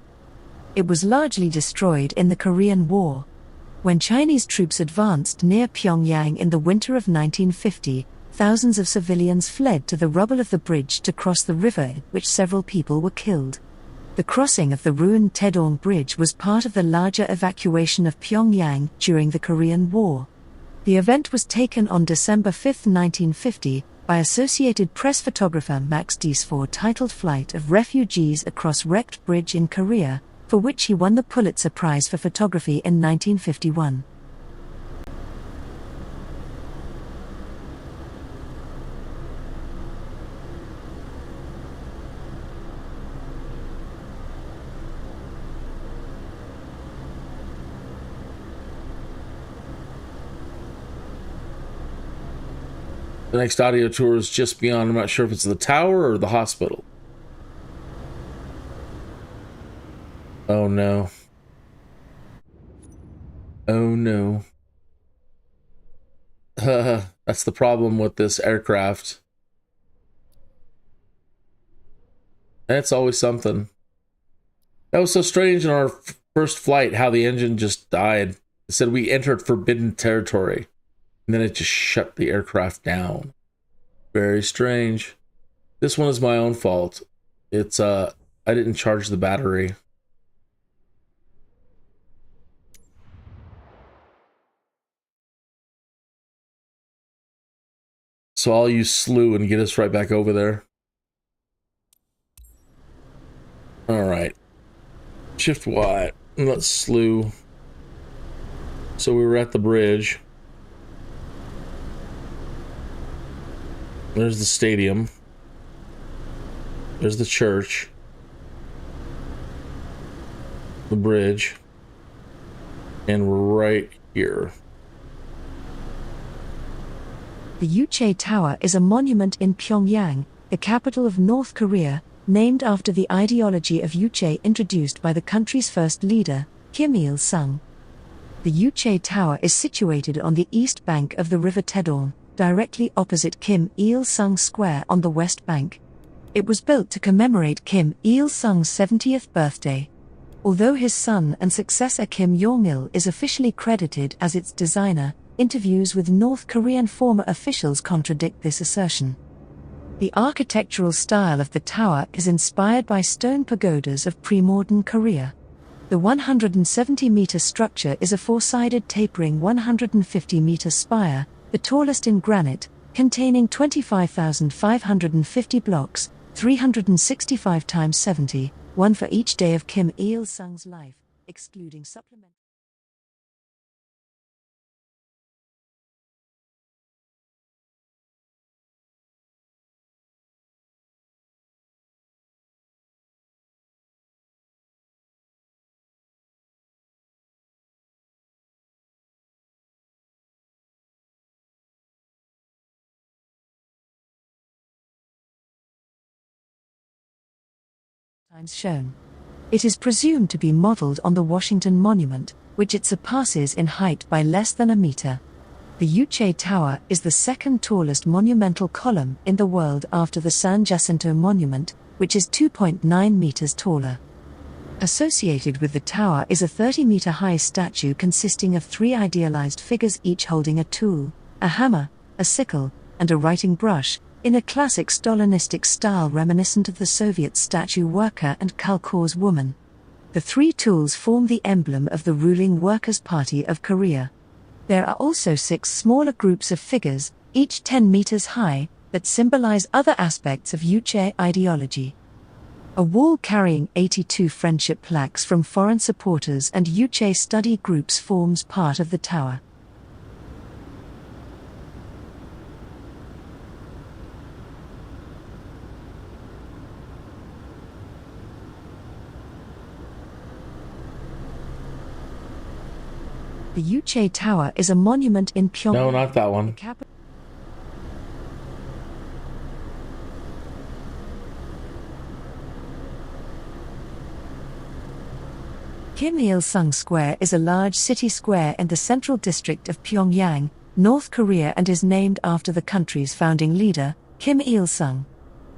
It was largely destroyed in the Korean War. When Chinese troops advanced near Pyongyang in the winter of 1950, thousands of civilians fled to the rubble of the bridge to cross the river, in which several people were killed. The crossing of the ruined Taedong Bridge was part of the larger evacuation of Pyongyang during the Korean War. The event was taken on December 5, 1950, by Associated Press photographer Max Diesfor, titled Flight of Refugees Across Wrecked Bridge in Korea, for which he won the Pulitzer Prize for Photography in 1951. The next audio tour is just beyond. I'm not sure if it's the tower or the hospital. Oh no. Oh no. That's the problem with this aircraft. That's always something. That was so strange in our first flight, how the engine just died. It said we entered forbidden territory. And then it just shut the aircraft down. Very strange. This one is my own fault. It's, I didn't charge the battery. So I'll use slew and get us right back over there. Alright. Shift Y. And let's slew. So we were at the bridge. There's the stadium. There's the church. The bridge. And we're right here. The Yuche Tower is a monument in Pyongyang, the capital of North Korea, named after the ideology of Yuche introduced by the country's first leader, Kim Il-sung. The Yuche Tower is situated on the east bank of the River Taedong, directly opposite Kim Il-sung Square on the west bank. It was built to commemorate Kim Il-sung's 70th birthday. Although his son and successor Kim Jong-il is officially credited as its designer, interviews with North Korean former officials contradict this assertion. The architectural style of the tower is inspired by stone pagodas of pre-modern Korea. The 170-meter structure is a four-sided tapering 150-meter spire, the tallest in granite, containing 25,550 blocks, 365 times 70, one for each day of Kim Il-sung's life, excluding supplementary. Shown. It is presumed to be modeled on the Washington Monument, which it surpasses in height by less than a meter. The Yuche Tower is the second tallest monumental column in the world after the San Jacinto Monument, which is 2.9 meters taller. Associated with the tower is a 30-meter-high statue consisting of three idealized figures each holding a tool, a hammer, a sickle, and a writing brush, in a classic Stalinistic style reminiscent of the Soviet statue worker and kolkhoz woman. The three tools form the emblem of the ruling Workers' Party of Korea. There are also 6 smaller groups of figures, each 10 meters high, that symbolize other aspects of Yuche ideology. A wall carrying 82 friendship plaques from foreign supporters and Yuche study groups forms part of the tower. The Yuche Tower is a monument in Pyongyang. No, not that one. Kim Il-sung Square is a large city square in the central district of Pyongyang, North Korea, and is named after the country's founding leader, Kim Il-sung.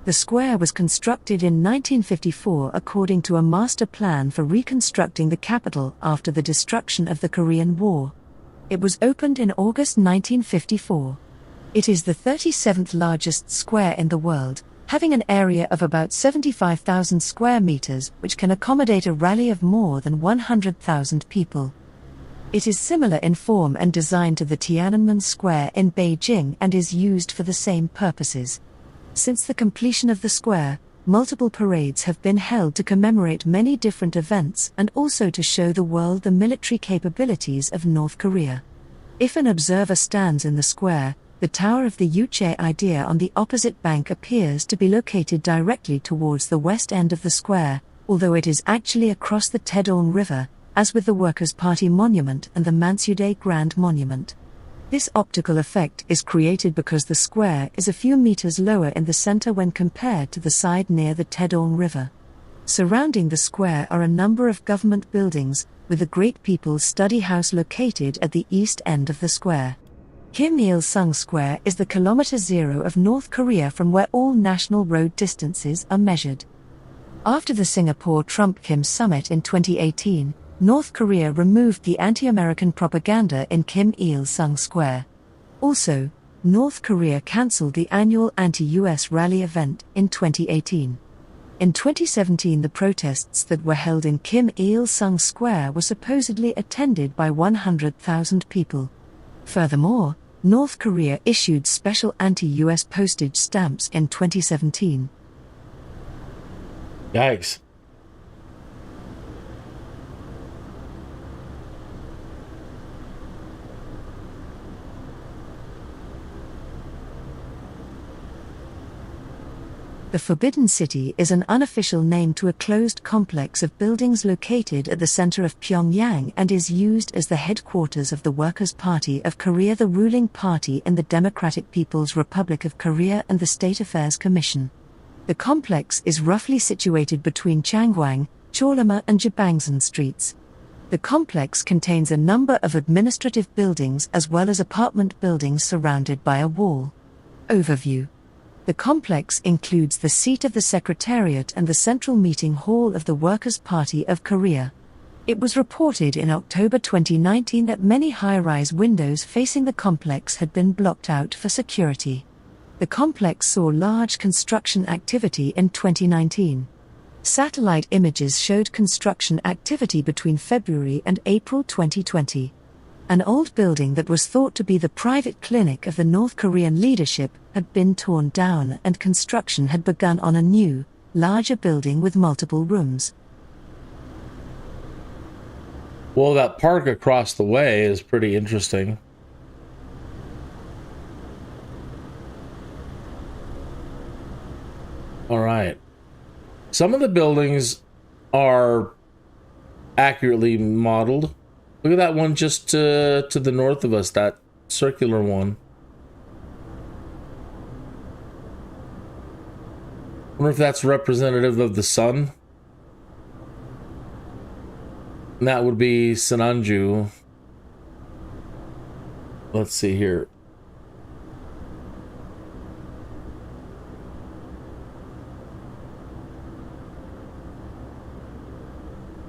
The square was constructed in 1954 according to a master plan for reconstructing the capital after the destruction of the Korean War. It was opened in August 1954. It is the 37th largest square in the world, having an area of about 75,000 square meters, which can accommodate a rally of more than 100,000 people. It is similar in form and design to the Tiananmen Square in Beijing and is used for the same purposes. Since the completion of the square, multiple parades have been held to commemorate many different events and also to show the world the military capabilities of North Korea. If an observer stands in the square, the Tower of the Yuche idea on the opposite bank appears to be located directly towards the west end of the square, although it is actually across the Taedong River, as with the Workers' Party Monument and the Mansudae Grand Monument. This optical effect is created because the square is a few meters lower in the center when compared to the side near the Taedong River. Surrounding the square are a number of government buildings, with the Great People's Study House located at the east end of the square. Kim Il-sung Square is the kilometer zero of North Korea from where all national road distances are measured. After the Singapore-Trump-Kim summit in 2018, North Korea removed the anti-American propaganda in Kim Il-sung Square. Also, North Korea cancelled the annual anti-US rally event in 2018. In 2017, the protests that were held in Kim Il-sung Square were supposedly attended by 100,000 people. Furthermore, North Korea issued special anti-US postage stamps in 2017. Yikes. The The Forbidden City is an unofficial name to a closed complex of buildings located at the center of Pyongyang and is used as the headquarters of the Workers' Party of Korea, the ruling party in the Democratic People's Republic of Korea, and the State Affairs Commission. The complex is roughly situated between Changwang, Cholama and Jibangsan streets. The complex contains a number of administrative buildings as well as apartment buildings surrounded by a wall. Overview. The complex includes the seat of the Secretariat and the central meeting hall of the Workers' Party of Korea. It was reported in October 2019 that many high-rise windows facing the complex had been blocked out for security. The complex saw large construction activity in 2019. Satellite images showed construction activity between February and April 2020. An old building that was thought to be the private clinic of the North Korean leadership had been torn down and construction had begun on a new, larger building with multiple rooms. Well, that park across the way is pretty interesting. All right. Some of the buildings are accurately modeled. Look at that one just to the north of us, that circular one. I wonder if that's representative of the sun. And that would be Sinanju. Let's see here.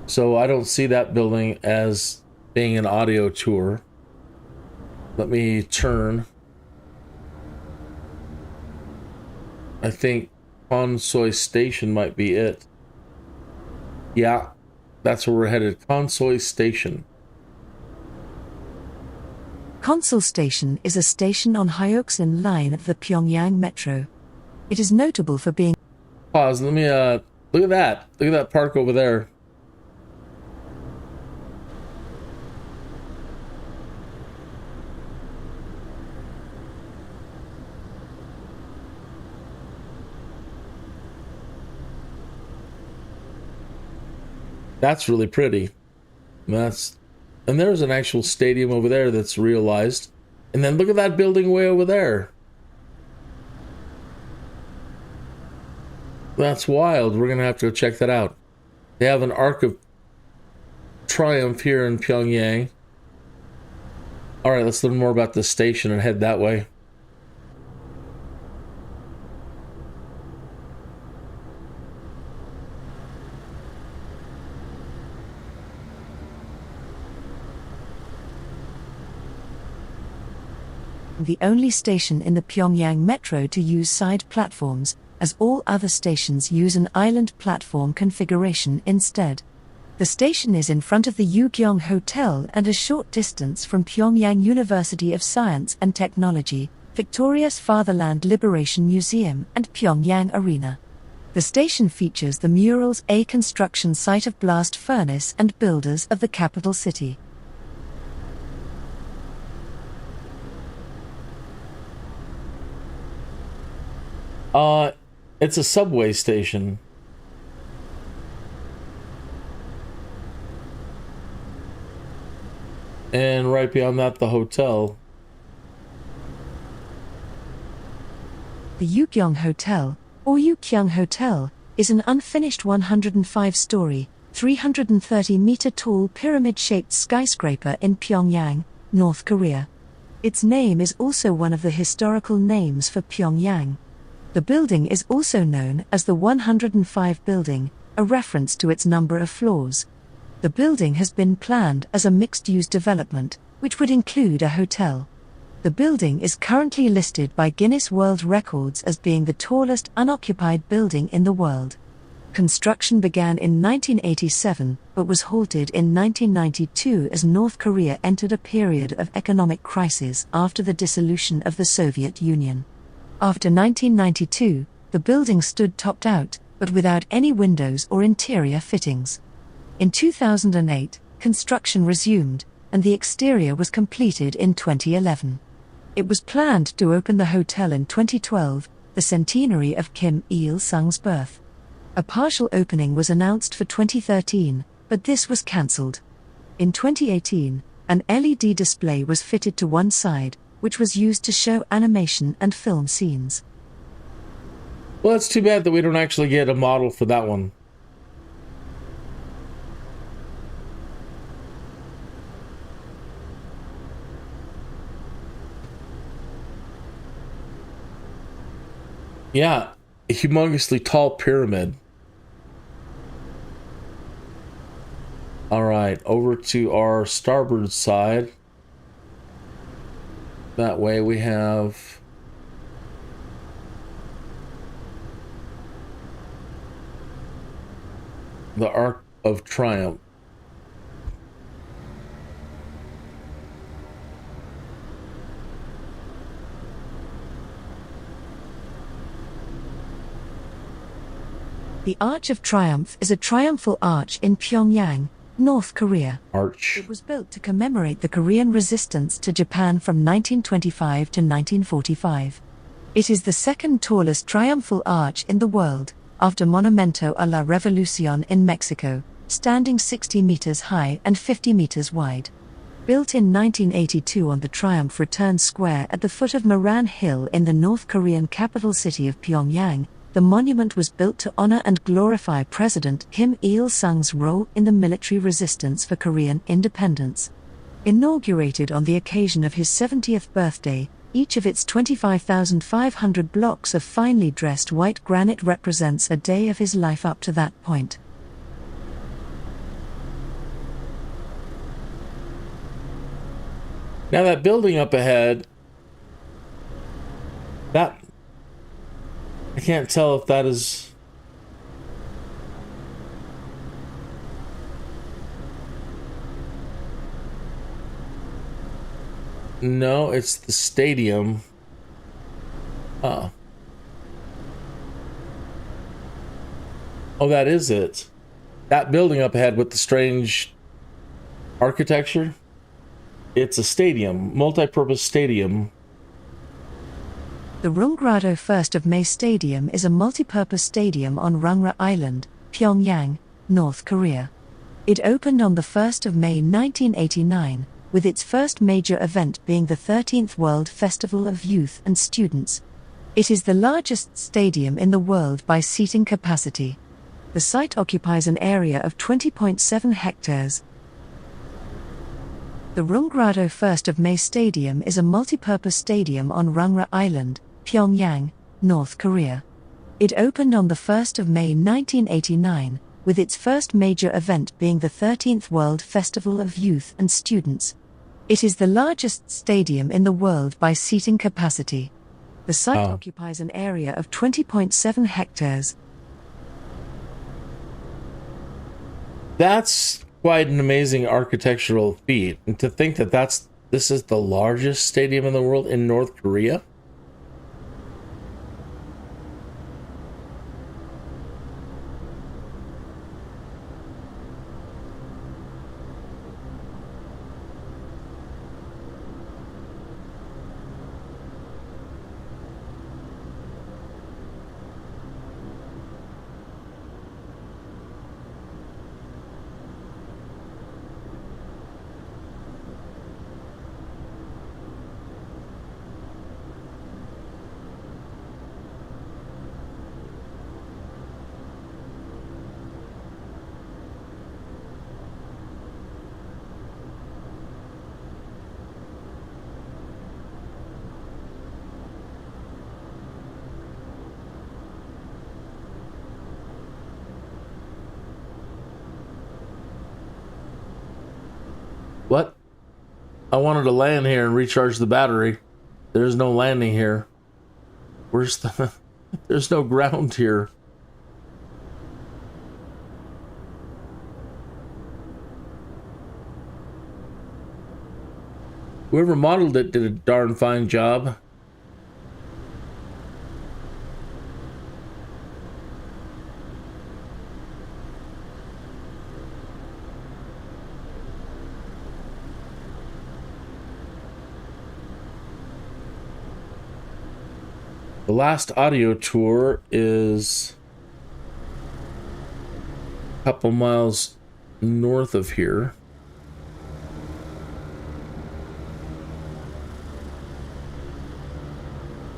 So I don't see that building as being an audio tour. Let me turn. I think Konsoy Station might be it. Yeah, that's where we're headed. Konsoy Station. Konsul Station is a station on Hyeoksin Line of the Pyongyang Metro. It is notable for being... Pause, let me, look at that. Look at that park over there. That's really pretty. And there's an actual stadium over there that's realized. And then look at that building way over there. That's wild. We're going to have to check that out. They have an Arc of Triumph here in Pyongyang. All right, let's learn more about this station and head that way. The only station in the Pyongyang Metro to use side platforms, as all other stations use an island platform configuration instead. The station is in front of the Ugyong Hotel and a short distance from Pyongyang University of Science and Technology, Victoria's Fatherland Liberation Museum and Pyongyang Arena. The station features the murals, a construction site of blast furnace and builders of the capital city. It's a subway station. And right beyond that, the hotel. The Ugyong Hotel, or Ukyang Hotel, is an unfinished 105-story, 330-meter-tall pyramid-shaped skyscraper in Pyongyang, North Korea. Its name is also one of the historical names for Pyongyang. The building is also known as the 105 Building, a reference to its number of floors. The building has been planned as a mixed-use development, which would include a hotel. The building is currently listed by Guinness World Records as being the tallest unoccupied building in the world. Construction began in 1987, but was halted in 1992 as North Korea entered a period of economic crisis after the dissolution of the Soviet Union. After 1992, the building stood topped out, but without any windows or interior fittings. In 2008, construction resumed, and the exterior was completed in 2011. It was planned to open the hotel in 2012, the centenary of Kim Il-sung's birth. A partial opening was announced for 2013, but this was cancelled. In 2018, an LED display was fitted to one side, which was used to show animation and film scenes. Well, it's too bad that we don't actually get a model for that one. Yeah, a humongously tall pyramid. All right, over to our starboard side. That way we have the Arc of Triumph. The Arch of Triumph is a triumphal arch in Pyongyang, North Korea. Arch. It was built to commemorate the Korean resistance to Japan from 1925 to 1945. It is the second tallest triumphal arch in the world, after Monumento a la Revolución in Mexico, standing 60 meters high and 50 meters wide. Built in 1982 on the Triumph Return Square at the foot of Moran Hill in the North Korean capital city of Pyongyang, the monument was built to honor and glorify President Kim Il-sung's role in the military resistance for Korean independence. Inaugurated on the occasion of his 70th birthday, each of its 25,500 blocks of finely dressed white granite represents a day of his life up to that point. Now that building up ahead, that I can't tell if that is no, it's the stadium. Oh, that is it. That building up ahead with the strange architecture. It's a stadium, multi-purpose stadium. The Rungrado 1st of May Stadium is a multi-purpose stadium on Rungra Island, Pyongyang, North Korea. It opened on the 1st of May 1989, with its first major event being the 13th World Festival of Youth and Students. It is the largest stadium in the world by seating capacity. The site occupies an area of 20.7 hectares. The Rungrado 1st of May Stadium is a multi-purpose stadium on Rungra Island, Pyongyang, North Korea. It opened on the 1st of May 1989, with its first major event being the 13th World Festival of Youth and Students. It is the largest stadium in the world by seating capacity. The site occupies an area of 20.7 hectares. That's quite an amazing architectural feat. And to think that this is the largest stadium in the world in North Korea. What? I wanted to land here and recharge the battery. There's no landing here. Where's the... There's no ground here. Whoever modeled it did a darn fine job. The last audio tour is a couple miles north of here.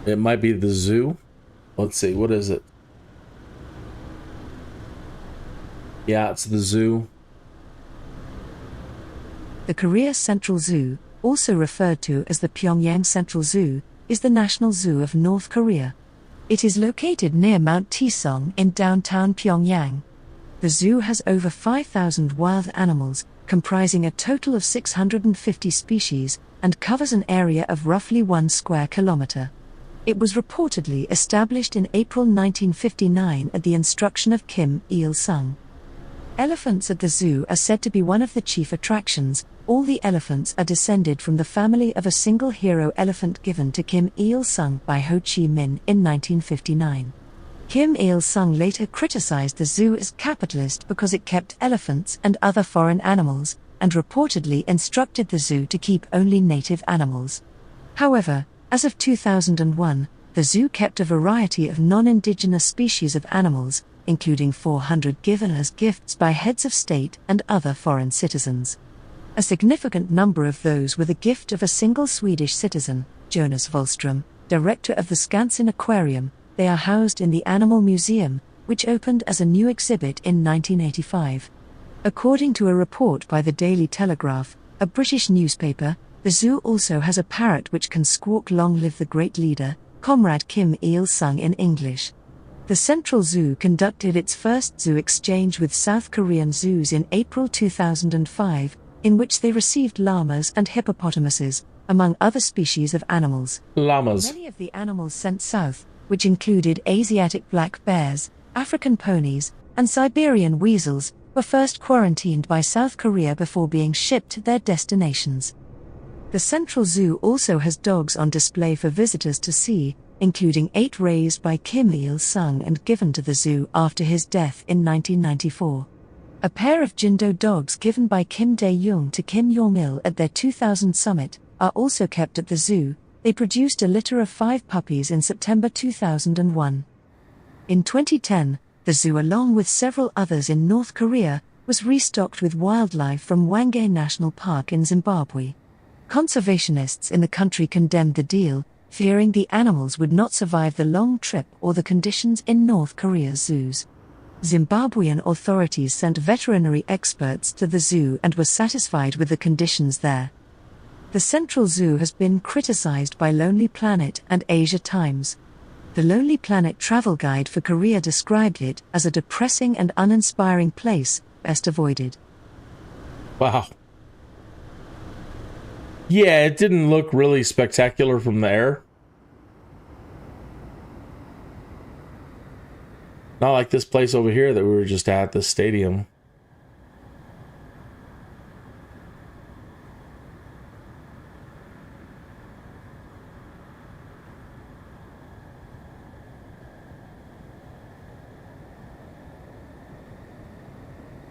It might be the zoo. Let's see, what is it? Yeah, it's the zoo. The Korea Central Zoo, also referred to as the Pyongyang Central Zoo, is the National Zoo of North Korea. It is located near Mount Taesong in downtown Pyongyang. The zoo has over 5,000 wild animals, comprising a total of 650 species, and covers an area of roughly 1 square kilometer. It was reportedly established in April 1959 at the instruction of Kim Il-sung. Elephants at the zoo are said to be one of the chief attractions. All the elephants are descended from the family of a single hero elephant given to Kim Il-sung by Ho Chi Minh in 1959. Kim Il-sung later criticized the zoo as capitalist because it kept elephants and other foreign animals, and reportedly instructed the zoo to keep only native animals. However, as of 2001, the zoo kept a variety of non-indigenous species of animals, including 400 given as gifts by heads of state and other foreign citizens. A significant number of those were the gift of a single Swedish citizen, Jonas Wallström, director of the Skansen Aquarium. They are housed in the Animal Museum, which opened as a new exhibit in 1985. According to a report by the Daily Telegraph, a British newspaper, the zoo also has a parrot which can squawk "Long live the great leader, Comrade Kim Il-sung" in English. The Central Zoo conducted its first zoo exchange with South Korean zoos in April 2005, in which they received llamas and hippopotamuses, among other species of animals. Llamas. Many of the animals sent south, which included Asiatic black bears, African ponies, and Siberian weasels, were first quarantined by South Korea before being shipped to their destinations. The Central Zoo also has dogs on display for visitors to see, including 8 raised by Kim Il-sung and given to the zoo after his death in 1994. A pair of Jindo dogs given by Kim Dae-jung to Kim Jong-il at their 2000 summit are also kept at the zoo. They produced a litter of 5 puppies in September 2001. In 2010, the zoo, along with several others in North Korea, was restocked with wildlife from Hwanghae National Park in Zimbabwe. Conservationists in the country condemned the deal, fearing the animals would not survive the long trip or the conditions in North Korea's zoos. Zimbabwean authorities sent veterinary experts to the zoo and were satisfied with the conditions there. The Central Zoo has been criticized by Lonely Planet and Asia Times. The Lonely Planet travel guide for Korea described it as a depressing and uninspiring place, best avoided. Wow. Yeah, it didn't look really spectacular from the air. Not like this place over here that we were just at, the stadium.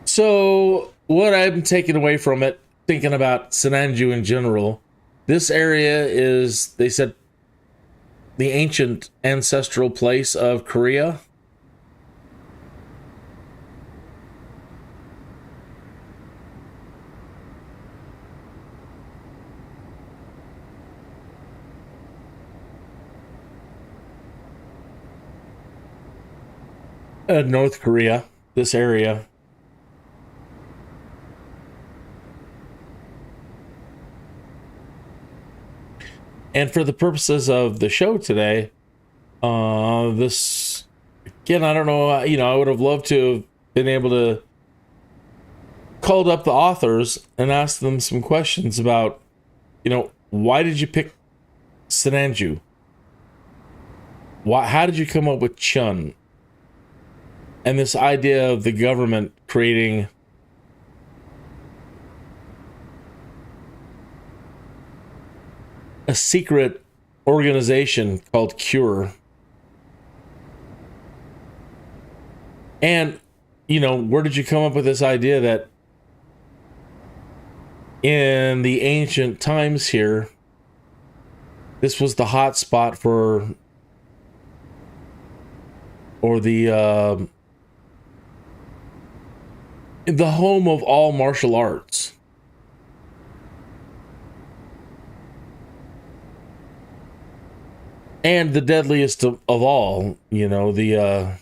So, what I'm taking away from it, thinking about Sinanju in general, this area is, they said, the ancient ancestral place of Korea. North Korea, this area. And for the purposes of the show today, this, again, I don't know, I would have loved to have been able to called up the authors and asked them some questions about, why did you pick Sinanju? How did you come up with CHUIN? And this idea of the government creating a secret organization called CURE. And, where did you come up with this idea that in the ancient times here, this was the hot spot for or the home of all martial arts. And the deadliest of all, you know, the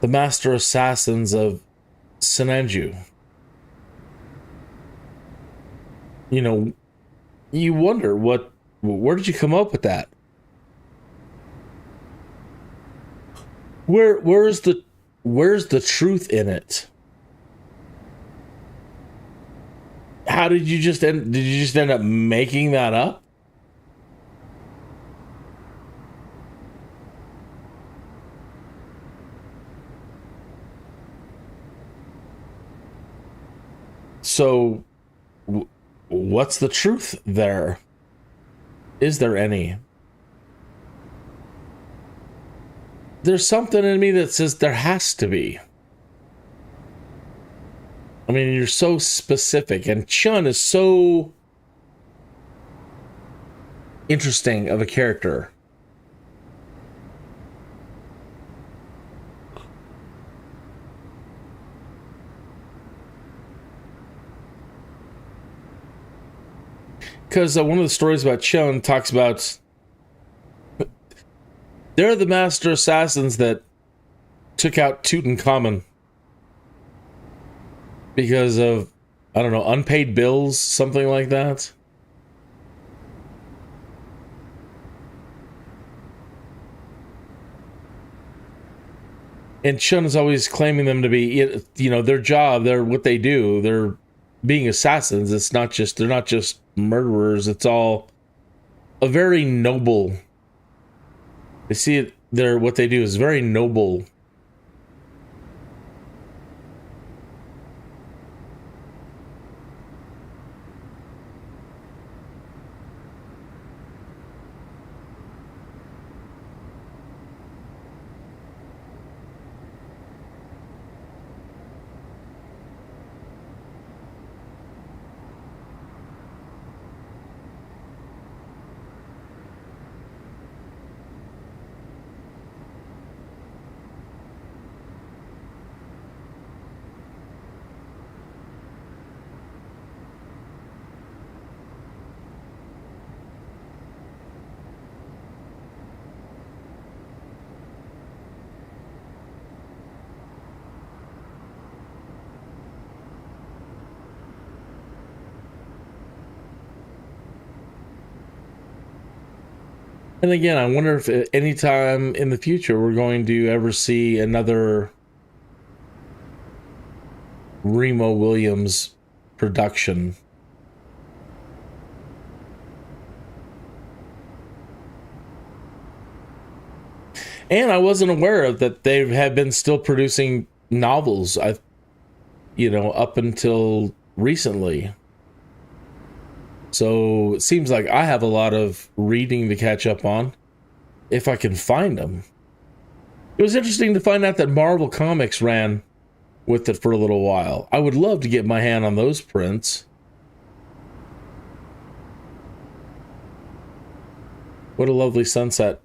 master assassins of Sinanju. You know, you wonder where did you come up with that? Where's the truth in it? How did you just end up making that up? So, what's the truth there? Is there any? There's something in me that says there has to be. I mean, you're so specific, and Chun is so interesting of a character. Because one of the stories about Chun talks about they're the master assassins that took out Tutankhamun because of, I don't know, unpaid bills, something like that. And Chun is always claiming them to be, you know, their job, they're what they do. They're being assassins. It's not just, they're not just murderers. It's all a very noble. They see it, what they do is very noble. And again, I wonder if any time in the future we're going to ever see another REMO Williams production. And I wasn't aware of that they have been still producing novels, up until recently. So it seems like I have a lot of reading to catch up on, if I can find them. It was interesting to find out that Marvel Comics ran with it for a little while. I would love to get my hand on those prints. What a lovely sunset.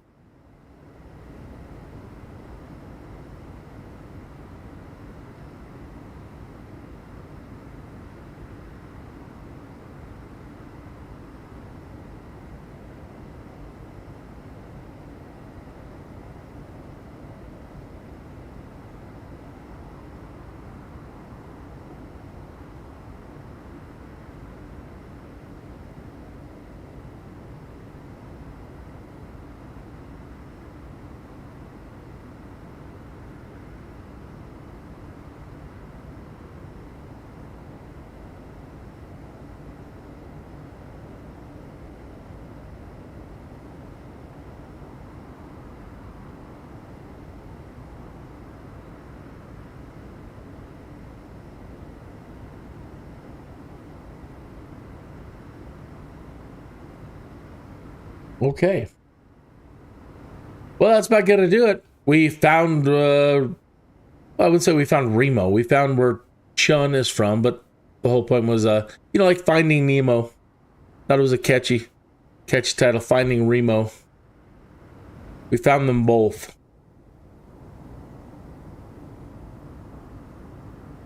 Okay. Well, that's about going to do it. We found, I would say we found Remo. We found where Chun is from, but the whole point was, like Finding Nemo. Thought it was a catchy title, Finding Remo. We found them both.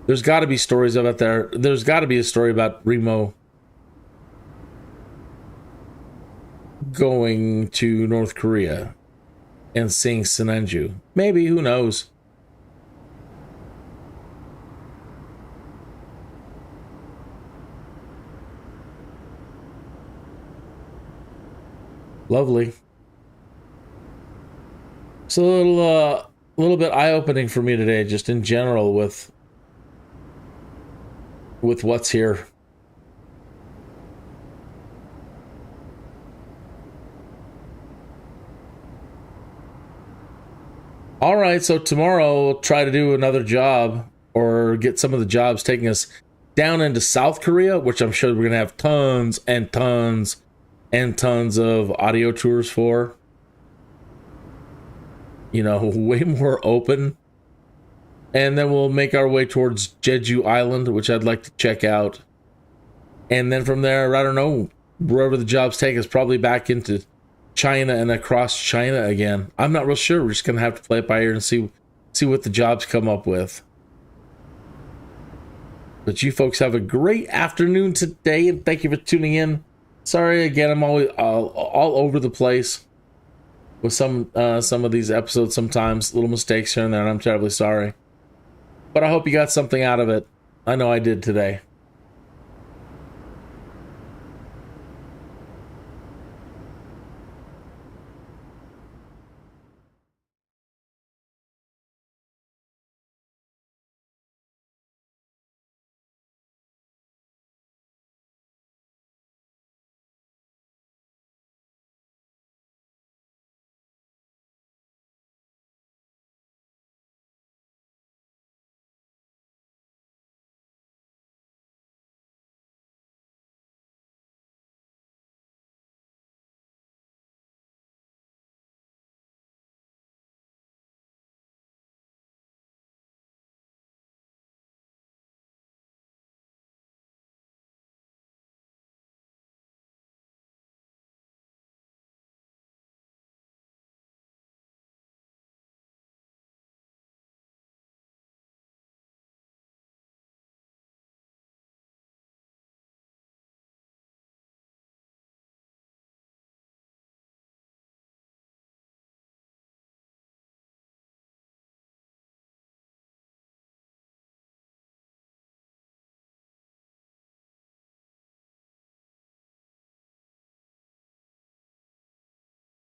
There's got to be stories about there. There's got to be a story about REMO going to North Korea and seeing Sinanju. Maybe, who knows? Lovely. It's a little bit eye-opening for me today, just in general with what's here. All right, so tomorrow we'll try to do another job or get some of the jobs taking us down into South Korea, which I'm sure we're going to have tons and tons and tons of audio tours for. You know, way more open. And then we'll make our way towards Jeju Island, which I'd like to check out. And then from there, I don't know, wherever the jobs take us, probably back into China and across China again. I'm not real sure. We're just going to have to play it by ear and see what the jobs come up with. But you folks have a great afternoon today, and thank you for tuning in. Sorry again, I'm always all over the place with some of these episodes. Sometimes little mistakes here and there, and I'm terribly sorry. But I hope you got something out of it. I know I did today.